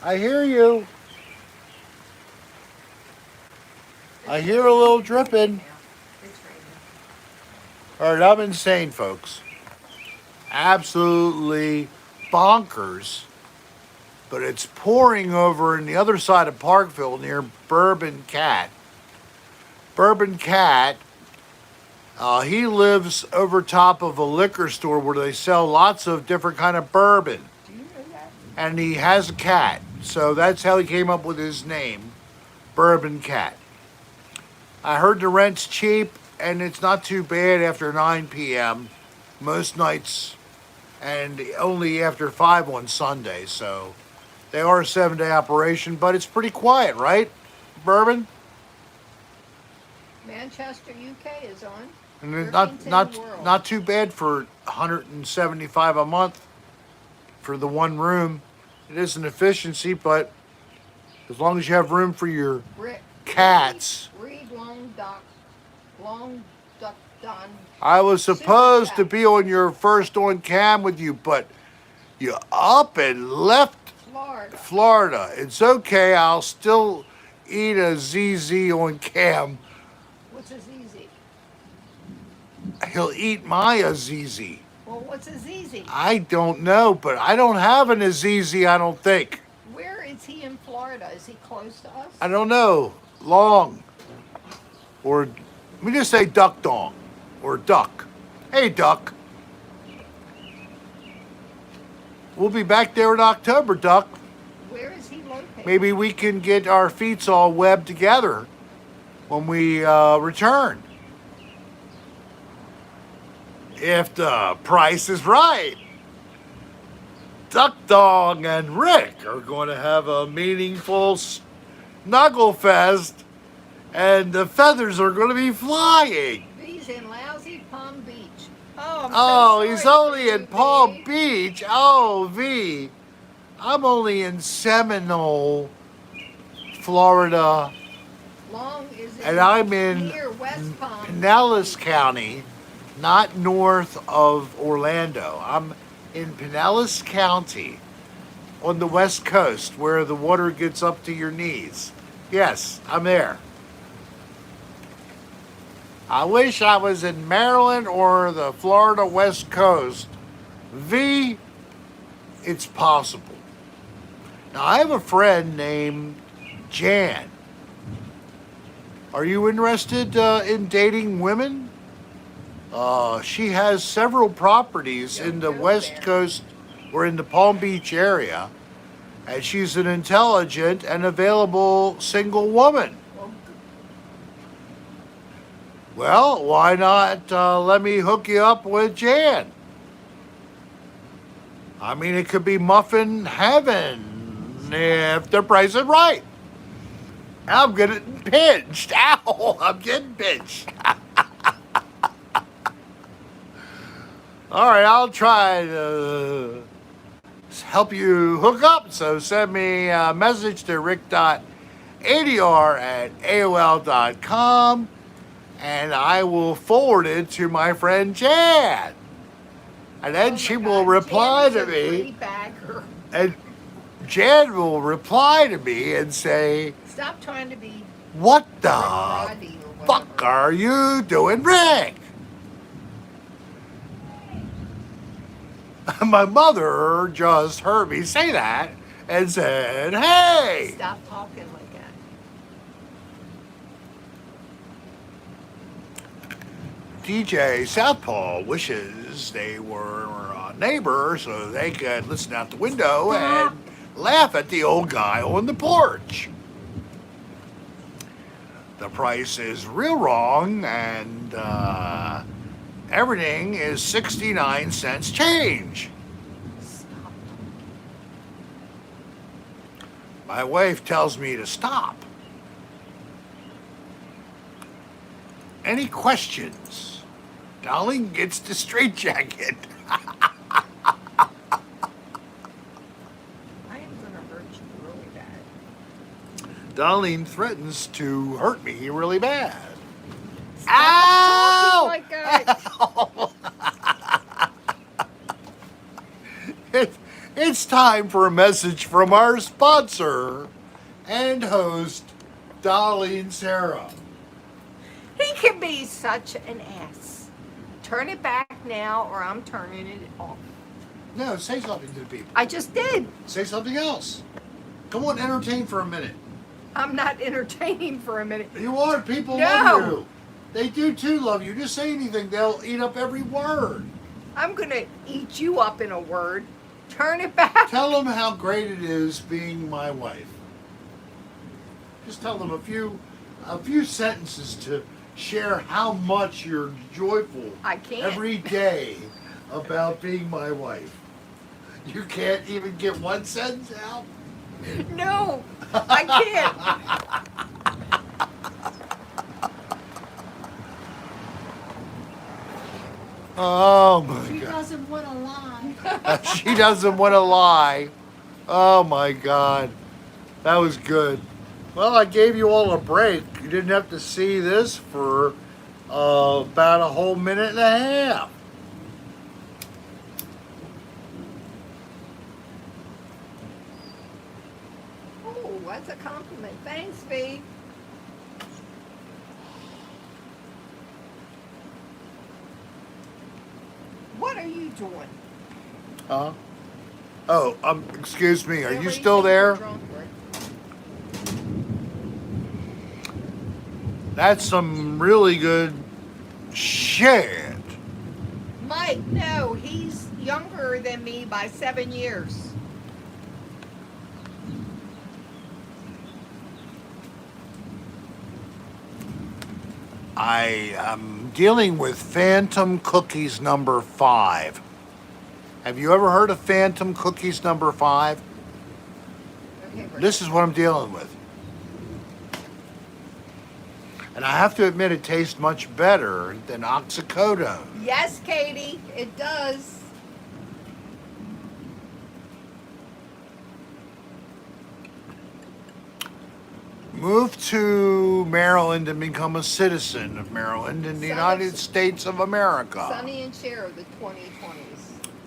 I hear you. I hear a little dripping. Yeah, it's raining. All right, I'm insane, folks. Absolutely bonkers. But it's pouring over in the other side of Parkville near Bourbon Cat. Bourbon Cat, he lives over top of a liquor store where they sell lots of different kind of bourbon. Do you know that? And he has a cat. So that's how he came up with his name, Bourbon Cat. I heard the rent's cheap and it's not too bad after 9 p.m. most nights, and only after 5 on Sunday. So they are a 7-day operation, but it's pretty quiet, right, Bourbon? Manchester, UK is on. And it's 13th in the world. not too bad for $175 a month for the one room. It is an efficiency, but as long as you have room for your cats. Read Long Duck Don. I was supposed to be on your first on cam with you, but you up and left Florida. Florida. It's okay. I'll still eat a ZZ on cam. What's a ZZ? He'll eat my Azizi. Well, what's a ZZ? I don't know, but I don't have an Azizi, I don't think. Where is he in Florida? Is he close to us? I don't know. Long. Or, let me just say duck dong. Or duck. Hey, duck. We'll be back there in October, duck. Where is he located? Maybe we can get our feet all webbed together when we return. If the price is right. Duck Dog and Rick are going to have a meaningful snuggle fest, and the feathers are going to be flying. He's in lousy Palm Beach. Oh, I'm so Oh, sorry he's for only you, in Palm V. Beach. Oh, V. I'm only in Seminole, Florida, Long is in and I'm in near West Palm. Pinellas County, not north of Orlando. I'm in Pinellas County on the west coast where the water gets up to your knees. Yes, I'm there. I wish I was in Maryland or the Florida West Coast. V, it's possible. Now, I have a friend named Jan. Are you interested in dating women? She has several properties in the go West there. Coast or in the Palm Beach area. And she's an intelligent and available single woman. Well, why not let me hook you up with Jan? I mean, it could be muffin heaven if the price is right. I'm getting pinched. Ow, I'm getting pinched. All right, I'll try to help you hook up. So send me a message to rick.adr@aol.com. And I will forward it to my friend Jan. And then she will reply to me. And Jan will reply to me and say, Stop trying to be what the Roddy or fuck whatever. are you doing, Rick? My mother just heard me say that and said, hey. Stop talking like that. DJ Southpaw wishes they were neighbors so they could listen out the window and laugh at the old guy on the porch. The price is real wrong, and everything is 69 cents change. Stop. My My wife tells me to stop. Any questions? Dolline gets the straitjacket. I am gonna hurt you really bad. Dolline threatens to hurt me really bad. Stop Ow! talking like that. It's time for a message from our sponsor and host, Dolline Sarah. He can be such an ass. Turn it back now, or I'm turning it off. No, say something to the people. I just did. Say something else. Come on, entertain for a minute. I'm not entertaining for a minute. You are. People No. love you. They do too love you. Just say anything. They'll eat up every word. I'm gonna eat you up in a word. Turn it back. Tell them how great it is being my wife. Just tell them a few sentences to share how much you're joyful I can't. every day about being my wife. You can't even get one sentence out? No, I can't. Oh my She God. doesn't want to lie. She doesn't want to lie. Oh my God. That was good. Well, I gave you all a break. You didn't have to see this for about a whole minute and a half. Oh, that's a compliment. Thanks, V. What are you doing? Huh? Oh, excuse me. Are you Really still think you're there? drunk, Rick? That's some really good shit. Mike, no, he's younger than me by 7 years. I am dealing with Phantom Cookies number 5. Have you ever heard of Phantom Cookies number 5? Okay, Rick. This is what I'm dealing with. And I have to admit, it tastes much better than oxycodone. Yes, Katie, it does. Moved to Maryland and become a citizen of Maryland in the Son of- United States of America. Sonny and Cher of the 2020s.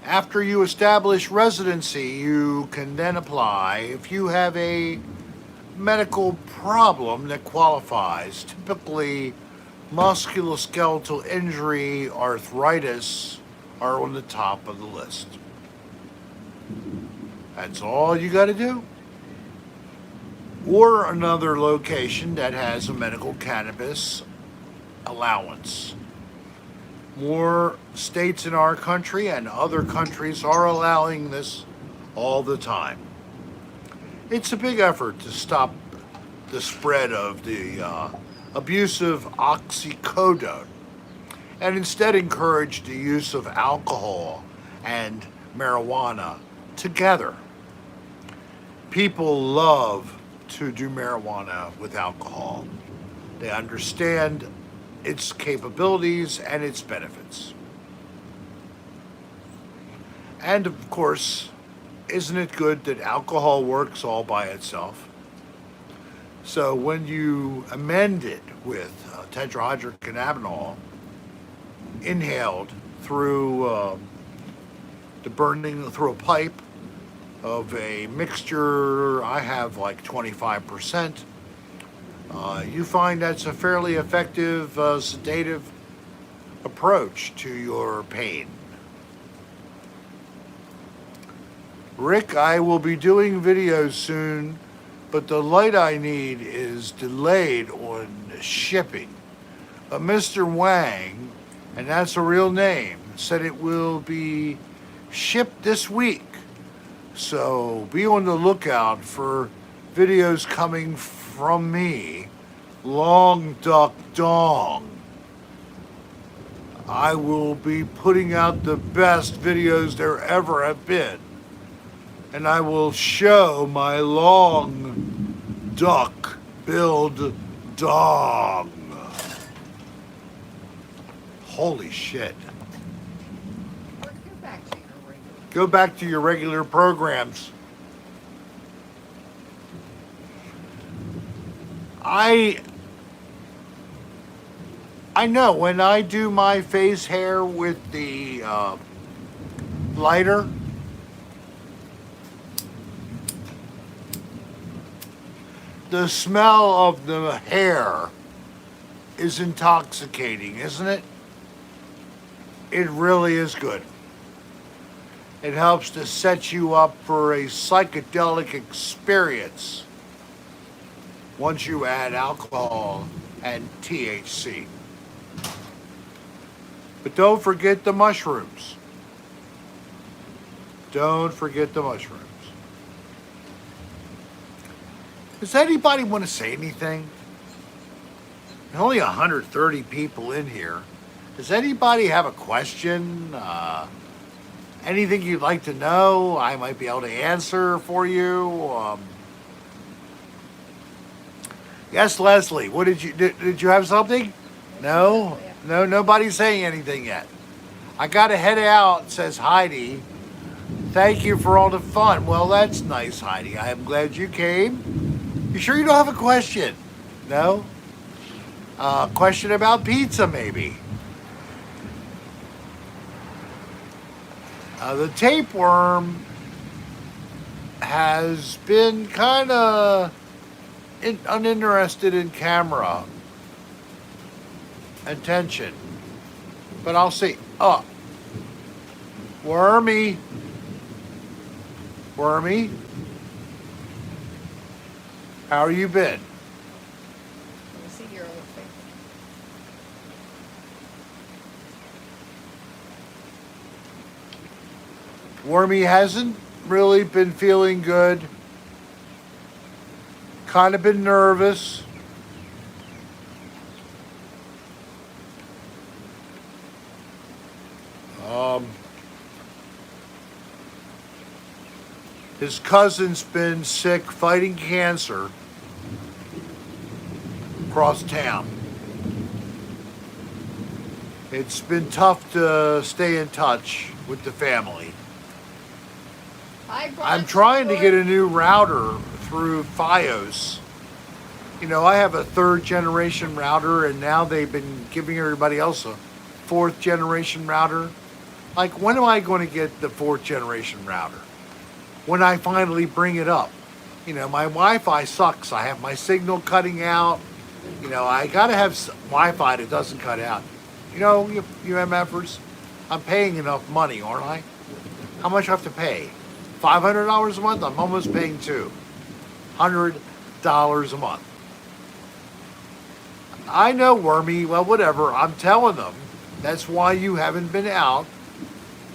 After you establish residency, you can then apply if you have a medical problem that qualifies. Typically, musculoskeletal injury, arthritis are on the top of the list. That's all you got to do. Or another location that has a medical cannabis allowance. More states in our country and other countries are allowing this all the time. It's a big effort to stop the spread of the abusive oxycodone and instead encourage the use of alcohol and marijuana together. People love to do marijuana with alcohol. They understand its capabilities and its benefits. And of course, isn't it good that alcohol works all by itself? So when you amend it with tetrahydrocannabinol inhaled through the burning through a pipe of a mixture, I have like 25%, you find that's a fairly effective sedative approach to your pain. Rick, I will be doing videos soon, but the light I need is delayed on shipping. But Mr. Wang, and that's a real name, said it will be shipped this week. So be on the lookout for videos coming from me. Long Duck Dong. I will be putting out the best videos there ever have been. and I will show my long duck-billed dog. Holy shit. Let's get back to your regular. Go back to your regular programs. I know when I do my face hair with the lighter, the smell of the hair is intoxicating, isn't it? It really is good. It helps to set you up for a psychedelic experience once you add alcohol and THC. But don't forget the mushrooms. Don't forget the mushrooms. Does anybody want to say anything? There's only 130 people in here. Does anybody have a question? Anything you'd like to know? I might be able to answer for you. Yes, Leslie. What did you have something? No, nobody's saying anything yet. I gotta head out, says Heidi. Thank you for all the fun. Well, that's nice, Heidi. I am glad you came. You sure you don't have a question? No? Question about pizza, maybe. The tapeworm has been kind of uninterested in camera attention, but I'll see. Oh, Wormy, how you been? Let me see your other face. Wormy hasn't really been feeling good. Kind of been nervous. His cousin's been sick fighting cancer across town. It's been tough to stay in touch with the family. I'm trying to get a new router through Fios. You know, I have a 3rd generation router, and now they've been giving everybody else a 4th generation router. Like, when am I going to get the 4th generation router? When I finally bring it up. You know, my Wi-Fi sucks. I have my signal cutting out. You know, I got to have Wi-Fi that doesn't cut out. You know, you MFers, I'm paying enough money, aren't I? How much do I have to pay? $500 a month? I'm almost paying $200 a month. I know, Wormy. Well, whatever. I'm telling them. That's why you haven't been out.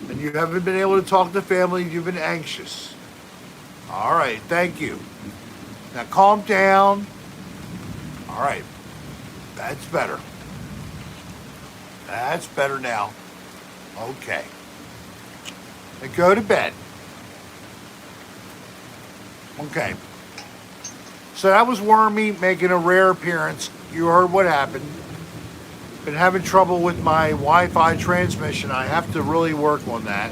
And you haven't been able to talk to family. You've been anxious. All right. Thank you. Now calm down. All right. That's better. That's better now. Okay. Now go to bed. Okay. So that was Wormy making a rare appearance. You heard what happened. Been having trouble with my Wi-Fi transmission. I have to really work on that.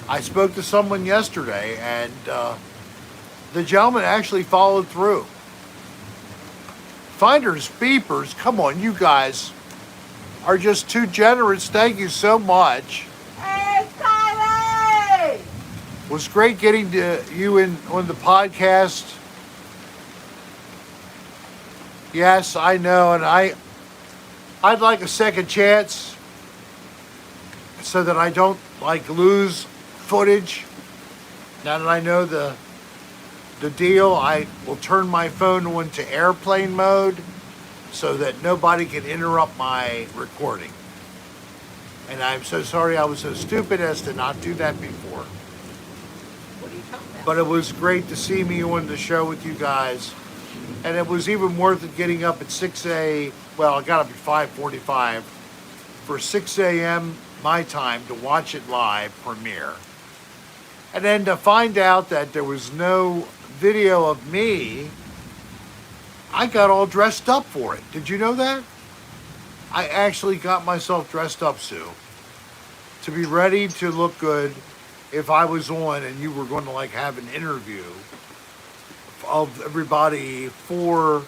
I spoke to someone yesterday, and the gentleman actually followed through. Finders, beepers, come on, you guys are just too generous. Thank you so much. Hey, Kylie! It was great getting to you in on the podcast. Yes, I know, and I'd like a second chance so that I don't lose footage. Now that I know the deal, I will turn my phone on to airplane mode so that nobody can interrupt my recording. And I'm so sorry I was so stupid as to not do that before. What are you talking about? But it was great to see me on the show with you guys. And it was even worth it getting up at 6 a.m. Well, I got up at 5:45 for 6 a.m. my time to watch it live premiere. And then to find out that there was no video of me, I got all dressed up for it. Did you know that? I actually got myself dressed up, Sue, to be ready to look good if I was on and you were going to like have an interview of everybody for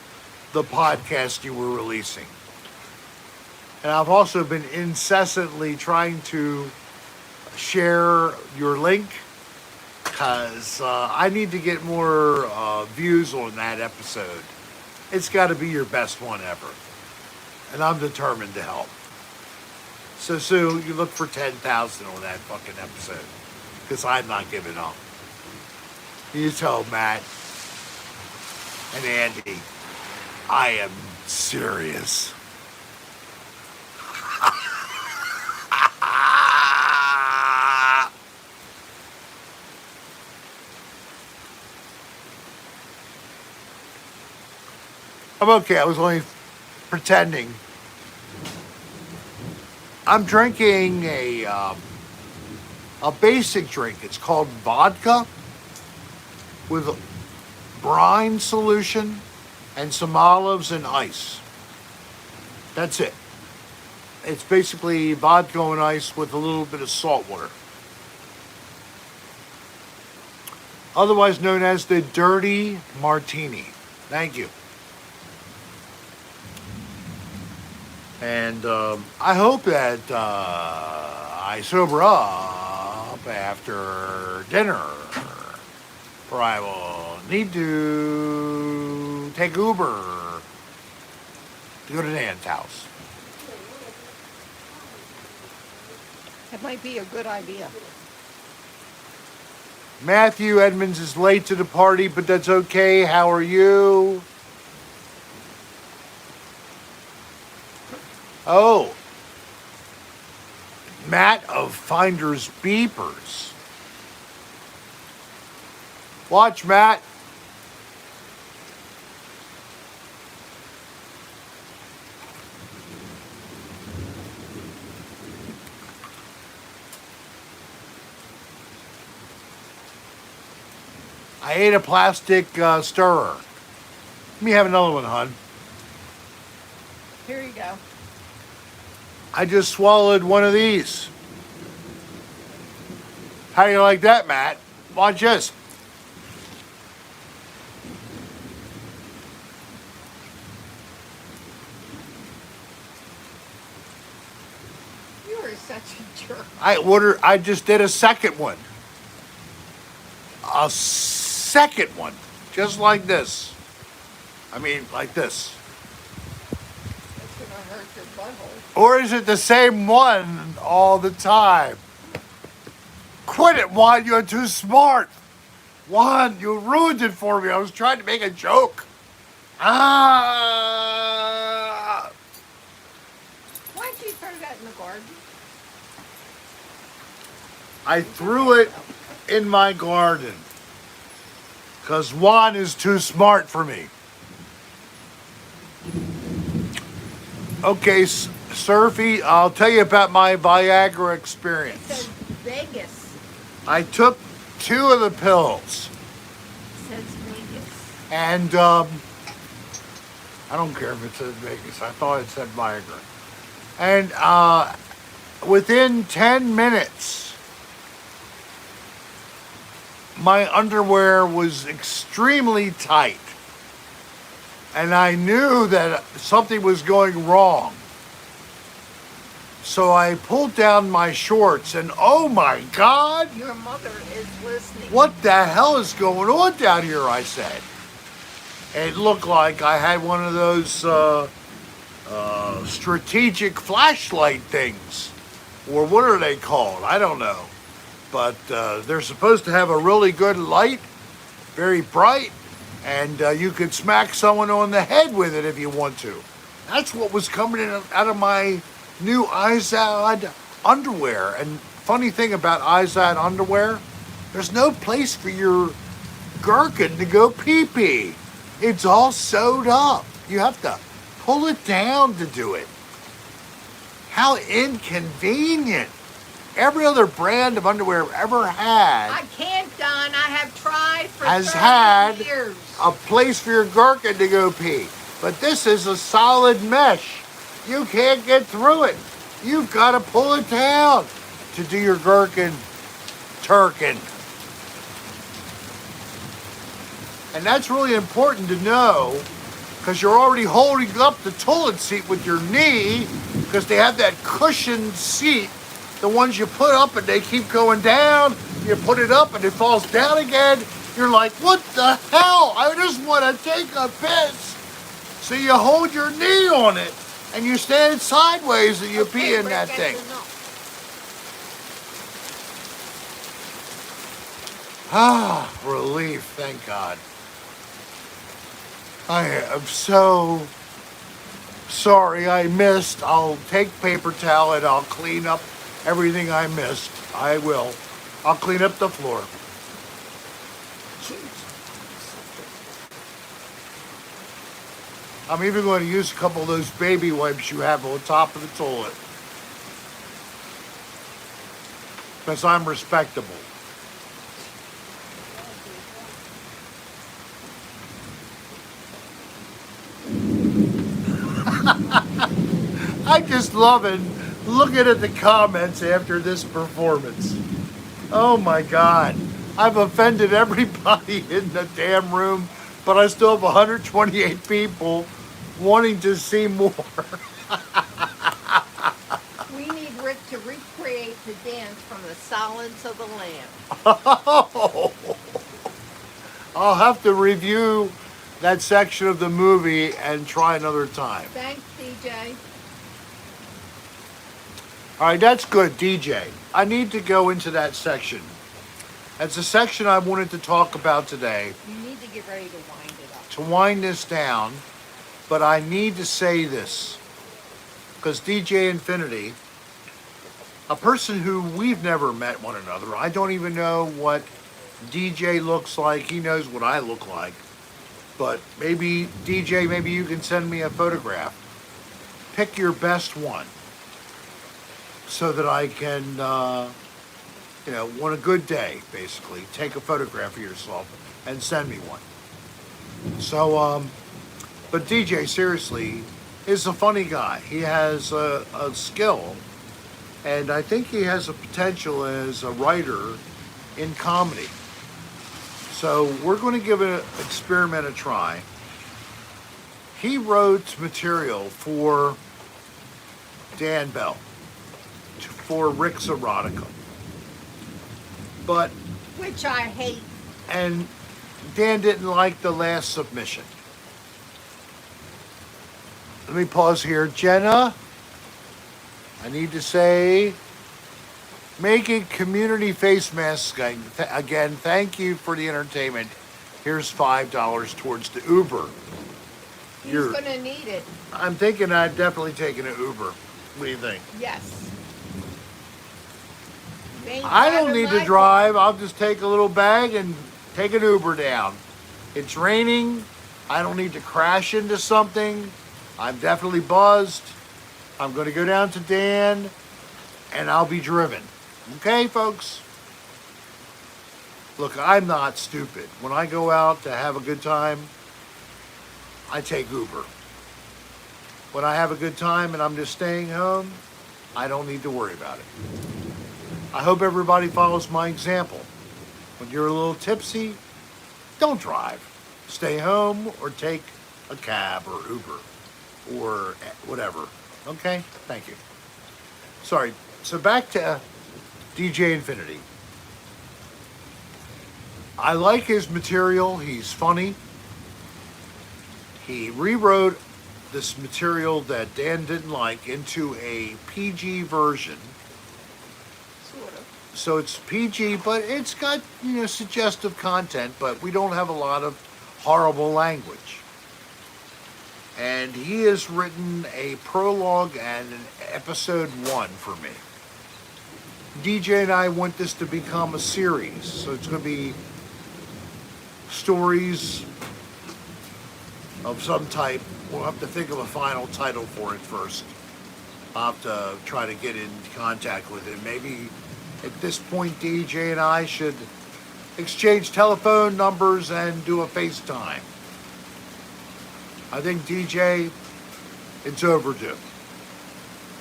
the podcast you were releasing. And I've also been incessantly trying to share your link because I need to get more views on that episode. It's got to be your best one ever. And I'm determined to help. So, Sue, you look for 10,000 on that fucking episode. Because I'm not giving up. You tell Matt and Andy, I am serious. I'm okay. I was only pretending. I'm drinking a basic drink. It's called vodka with brine solution and some olives and ice. That's it. It's basically vodka and ice with a little bit of salt water. Otherwise known as the Dirty Martini. Thank you. And I hope that I sober up after dinner, or I will need to take Uber to go to Dan's house. That might be a good idea. Matthew Edmonds is late to the party, but that's okay. How are you? Oh, Matt of Finders Beepers. Watch, Matt. I ate a plastic stirrer. Let me have another one, hon. Here you go. I just swallowed one of these. How do you like that, Matt? Watch this. You are such a jerk. I just did a second one. A second one. Just like this. I mean, like this. That's going to hurt your butthole. Or is it the same one all the time? Quit it, Juan. You're too smart. Juan, you ruined it for me. I was trying to make a joke. Ah! Why'd you throw that in the garden? I threw it in my garden. Because Juan is too smart for me. Okay, Surfy, I'll tell you about my Viagra It experience. says Vegas. I took 2 of the pills. It says Vegas. And I don't care if it says Vegas. I thought it said Viagra. And within 10 minutes, my underwear was extremely tight. And I knew that something was going wrong. So I pulled down my shorts and oh my God, Your mother is listening. what the hell is going on down here, I said. It looked like I had one of those strategic flashlight things. Or what are they called? I don't know. But they're supposed to have a really good light, very bright, and you could smack someone on the head with it if you want to. That's what was coming in out of my new Izod underwear. And funny thing about Izod underwear, there's no place for your gherkin to go pee-pee. It's all sewed up. You have to pull it down to do it. How inconvenient. Every other brand of underwear I've ever had. I can't one I have tried for has 30 had years. a place for your gherkin to go pee. But this is a solid mesh. You can't get through it. You've got to pull it down to do your gherkin turkin. And that's really important to know because you're already holding up the toilet seat with your knee because they have that cushioned seat. The ones you put up and they keep going down. You put it up and it falls down again. You're like, what the hell? I just want to take a piss. So you hold your knee on it and you stand sideways and you pee in Rick, that that's thing. enough. Ah, relief, thank God. I am so sorry I missed. I'll take paper towel and I'll clean up everything I missed. I will. I'll clean up the floor. I'm even going to use a couple of those baby wipes you have on top of the toilet. Because I'm respectable. I just love it looking at the comments after this performance. Oh my God. I've offended everybody in the damn room, but I still have 128 people wanting to see more. We need Rick to recreate the dance from the Silence of the Lamb. I'll have to review that section of the movie and try another time. Thanks, DJ. All right, that's good, DJ. I need to go into that section. That's a section I wanted to talk about today. You need to get ready to wind it up. To wind this down, but I need to say this because DJ Infinity, a person who we've never met one another, I don't even know what DJ looks like. He knows what I look like. But maybe, DJ, maybe you can send me a photograph. Pick your best one so that I can, on a good day, basically, take a photograph of yourself and send me one. So, but DJ, seriously, is a funny guy. He has a skill, and I think he has a potential as a writer in comedy. So we're going to give an experiment a try. He wrote material for Dan Bell, for Rick's Erotica. But, Which I hate. and Dan didn't like the last submission. Let me pause here. Jenna, I need to say, making community face masks again. Thank you for the entertainment. Here's $5 towards the Uber. He's going to need it. I'm thinking I'd definitely take an Uber. What do you think? Yes. You ain't I don't driving need to my drive. car. I'll just take a little bag and take an Uber down. It's raining. I don't need to crash into something. I'm definitely buzzed. I'm going to go down to Dan and I'll be driven. Okay, folks? Look, I'm not stupid. When I go out to have a good time, I take Uber. When I have a good time and I'm just staying home, I don't need to worry about it. I hope everybody follows my example. When you're a little tipsy, don't drive. Stay home or take a cab or Uber or whatever. Okay? Thank you. Sorry. So back to DJ Infinity. I like his material. He's funny. He rewrote this material that Dan didn't like into a PG version. Sort of. So it's PG, but it's got, suggestive content, but we don't have a lot of horrible language. And he has written a prologue and an episode 1 for me. DJ and I want this to become a series, so it's going to be stories of some type. We'll have to think of a final title for it first. I'll have to try to get in contact with him. Maybe at this point, DJ and I should exchange telephone numbers and do a FaceTime. I think DJ, it's overdue.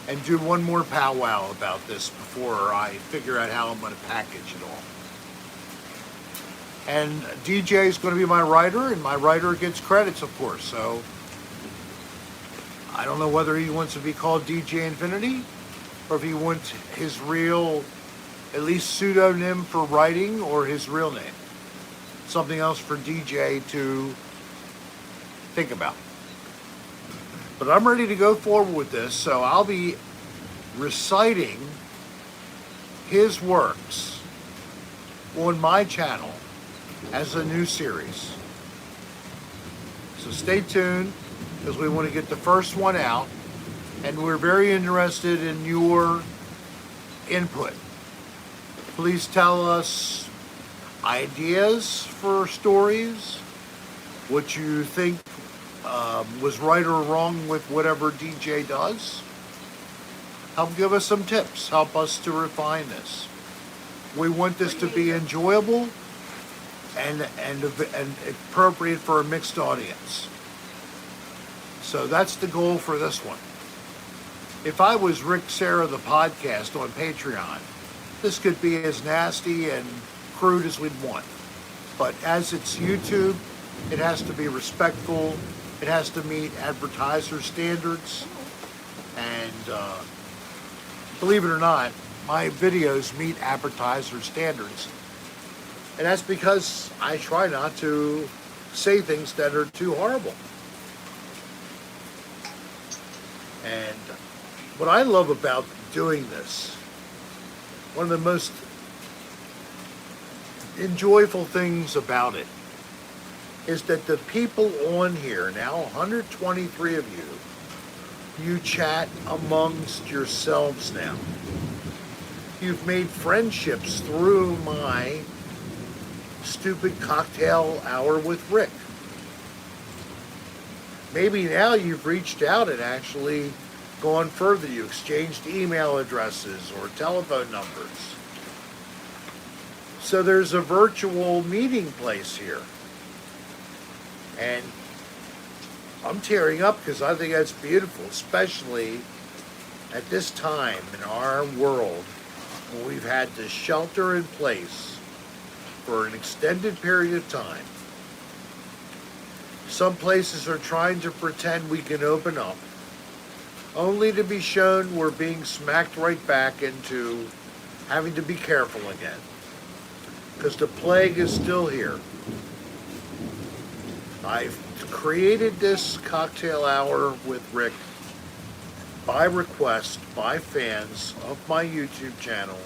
And do one more powwow about this before I figure out how I'm going to package it all. And DJ is going to be my writer, and my writer gets credits, of course. So I don't know whether he wants to be called DJ Infinity, or if he wants his real, at least pseudonym for writing, or his real name. Something else for DJ to think about. But I'm ready to go forward with this, so I'll be reciting his works on my channel as a new series. So stay tuned, because we want to get the first one out, and we're very interested in your input. Please tell us ideas for stories, what you think was right or wrong with whatever DJ does. Help give us some tips. Help us to refine this. We want this to be enjoyable and appropriate for a mixed audience. So that's the goal for this one. If I was Rick Sarah the podcast on Patreon, this could be as nasty and crude as we'd want. But as it's YouTube, it has to be respectful. It has to meet advertiser standards. And believe it or not, my videos meet advertiser standards. And that's because I try not to say things that are too horrible. And what I love about doing this, one of the most enjoyable things about it, is that the people on here, now 123 of you chat amongst yourselves now. You've made friendships through my stupid cocktail hour with Rick. Maybe now you've reached out and actually gone further. You exchanged email addresses or telephone numbers. So there's a virtual meeting place here. And I'm tearing up because I think that's beautiful, especially at this time in our world when we've had to shelter in place for an extended period of time. Some places are trying to pretend we can open up, only to be shown we're being smacked right back into having to be careful again, because the plague is still here. I've created this cocktail hour with Rick by request by fans of my YouTube channel,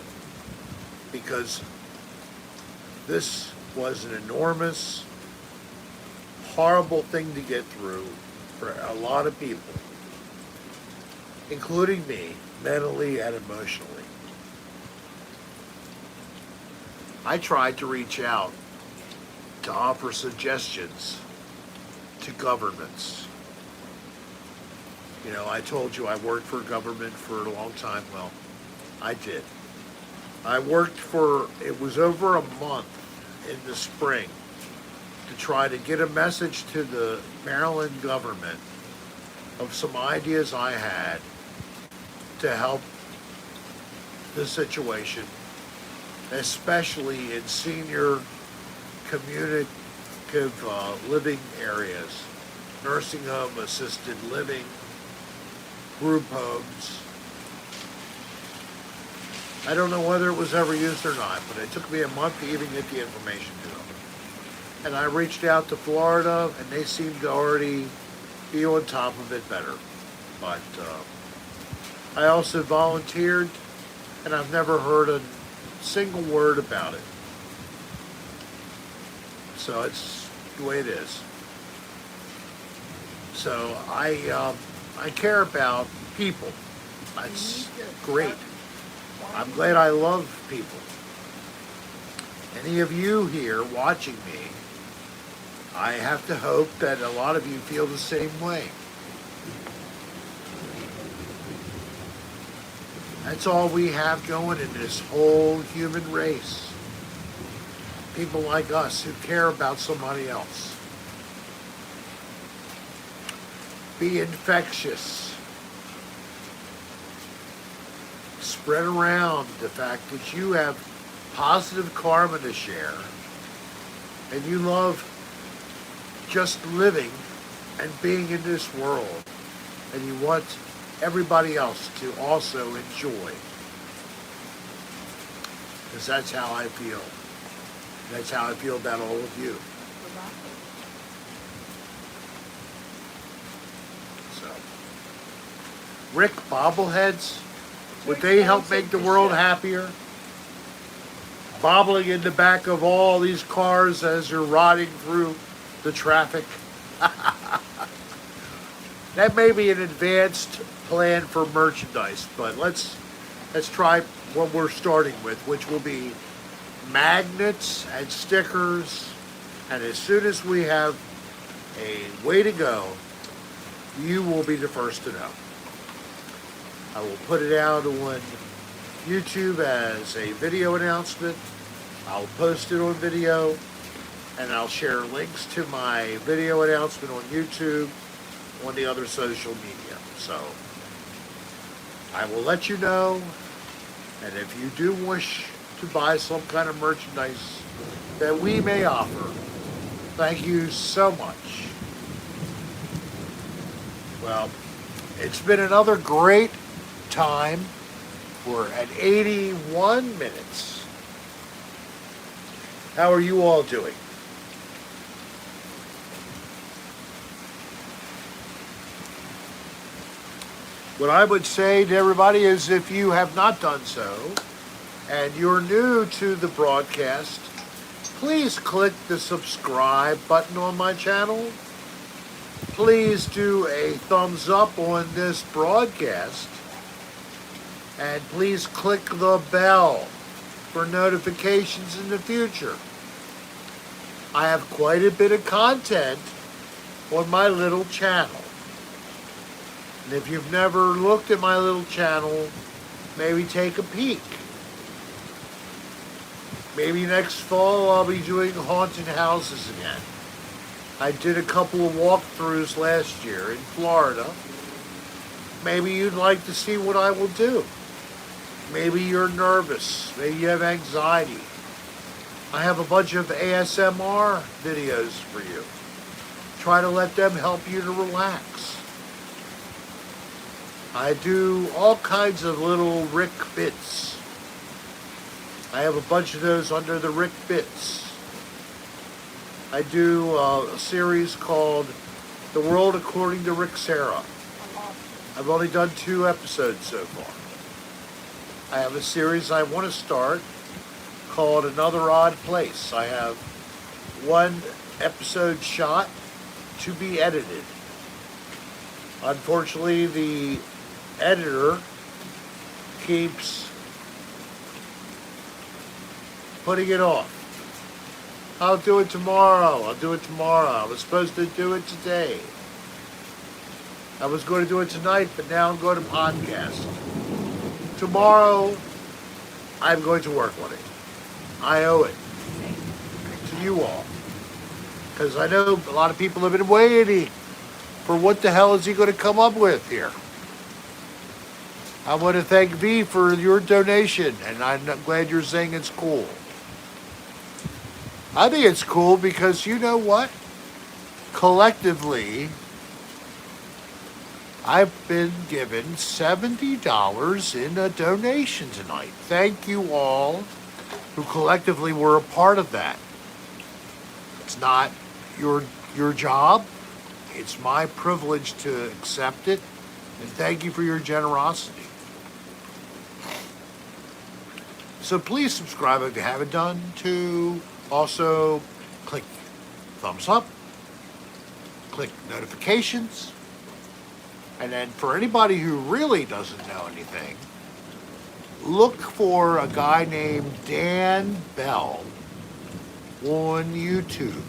because this was an enormous, horrible thing to get through for a lot of people, including me, mentally and emotionally. I tried to reach out to offer suggestions to governments. You know, I told you I worked for government for a long time. Well, I did. I worked for, it was over a month in the spring to try to get a message to the Maryland government of some ideas I had to help the situation, especially in senior communicative living areas, nursing home, assisted living, group homes. I don't know whether it was ever used or not, but it took me a month to even get the information to them. And I reached out to Florida, and they seemed to already be on top of it better. But I also volunteered, and I've never heard a single word about it. So it's the way it is. So I care about people. That's great. I'm glad I love people. Any of you here watching me, I have to hope that a lot of you feel the same way. That's all we have going in this whole human race. people like us who care about somebody else. Be infectious. Spread around the fact that you have positive karma to share and you love just living and being in this world, and you want everybody else to also enjoy. Because that's how I feel. That's how I feel about all of you. So, Rick, bobbleheads, would they help make the world happier? Bobbling in the back of all these cars as you're riding through the traffic. That may be an advanced plan for merchandise, but let's try what we're starting with, which will be magnets and stickers. And as soon as we have a way to go, you will be the first to know. I will put it out on YouTube as a video announcement. I'll post it on video, and I'll share links to my video announcement on YouTube, on the other social media. So I will let you know, and if you do wish to buy some kind of merchandise that we may offer, thank you so much. Well, it's been another great time. We're at 81 minutes. How are you all doing? What I would say to everybody is, if you have not done so and you're new to the broadcast, please click the subscribe button on my channel. Please do a thumbs up on this broadcast. And please click the bell for notifications in the future. I have quite a bit of content on my little channel. And if you've never looked at my little channel, maybe take a peek. Maybe next fall I'll be doing haunted houses again. I did a couple of walkthroughs last year in Florida. Maybe you'd like to see what I will do. Maybe you're nervous. Maybe you have anxiety. I have a bunch of ASMR videos for you. Try to let them help you to relax. I do all kinds of little Rick bits. I have a bunch of those under the Rick bits. I do a series called The World According to Rick Serra. I've only done 2 episodes so far. I have a series I want to start called Another Odd Place. I have 1 episode shot to be edited. Unfortunately, the editor keeps putting it off. I'll do it tomorrow. I'll do it tomorrow. I was supposed to do it today. I was going to do it tonight, but now I'm going to podcast. Tomorrow, I'm going to work on it. I owe it to you all. Because I know a lot of people have been waiting for what the hell is he going to come up with here. I want to thank V for your donation, and I'm glad you're saying it's cool. I think it's cool because, you know what? Collectively, I've been given $70 in a donation tonight. Thank you all who collectively were a part of that. It's not your job. It's my privilege to accept it. And thank you for your generosity. So please subscribe if you haven't done to. Also, click thumbs up, click notifications, and then for anybody who really doesn't know anything, look for a guy named Dan Bell on YouTube.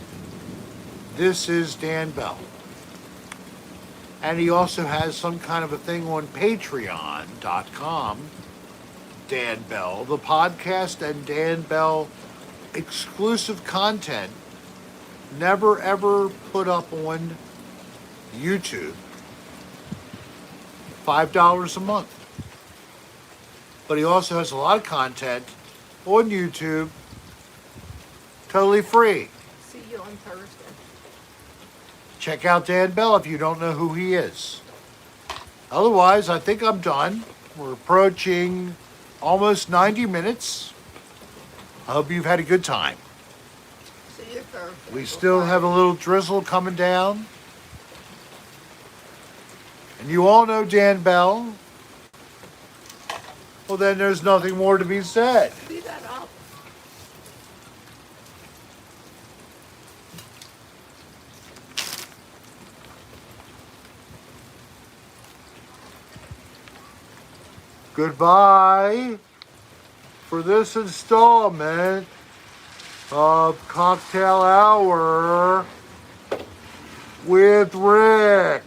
This is Dan Bell. And he also has some kind of a thing on Patreon.com, Dan Bell, the podcast, and Dan Bell exclusive content never ever put up on YouTube. $5 a month. But he also has a lot of content on YouTube, totally free. See you on Thursday. Check out Dan Bell if you don't know who he is. Otherwise, I think I'm done. We're approaching almost 90 minutes. I hope you've had a good time. See you Thursday. We still have a little drizzle coming down. And you all know Dan Bell. Well, then there's nothing more to be said. See that up. Goodbye for this installment of Cocktail Hour with Rick.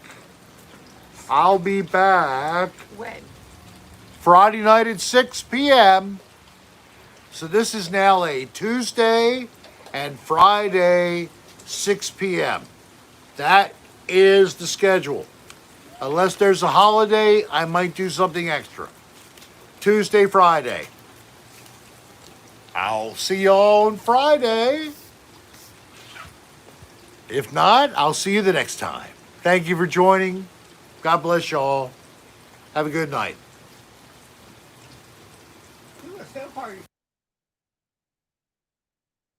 I'll be back When? Friday night at 6 p.m. So this is now a Tuesday and Friday, 6 p.m. That is the schedule. Unless there's a holiday, I might do something extra. Tuesday, Friday. I'll see y'all on Friday. If not, I'll see you the next time. Thank you for joining. God bless y'all. Have a good night. You were so hard.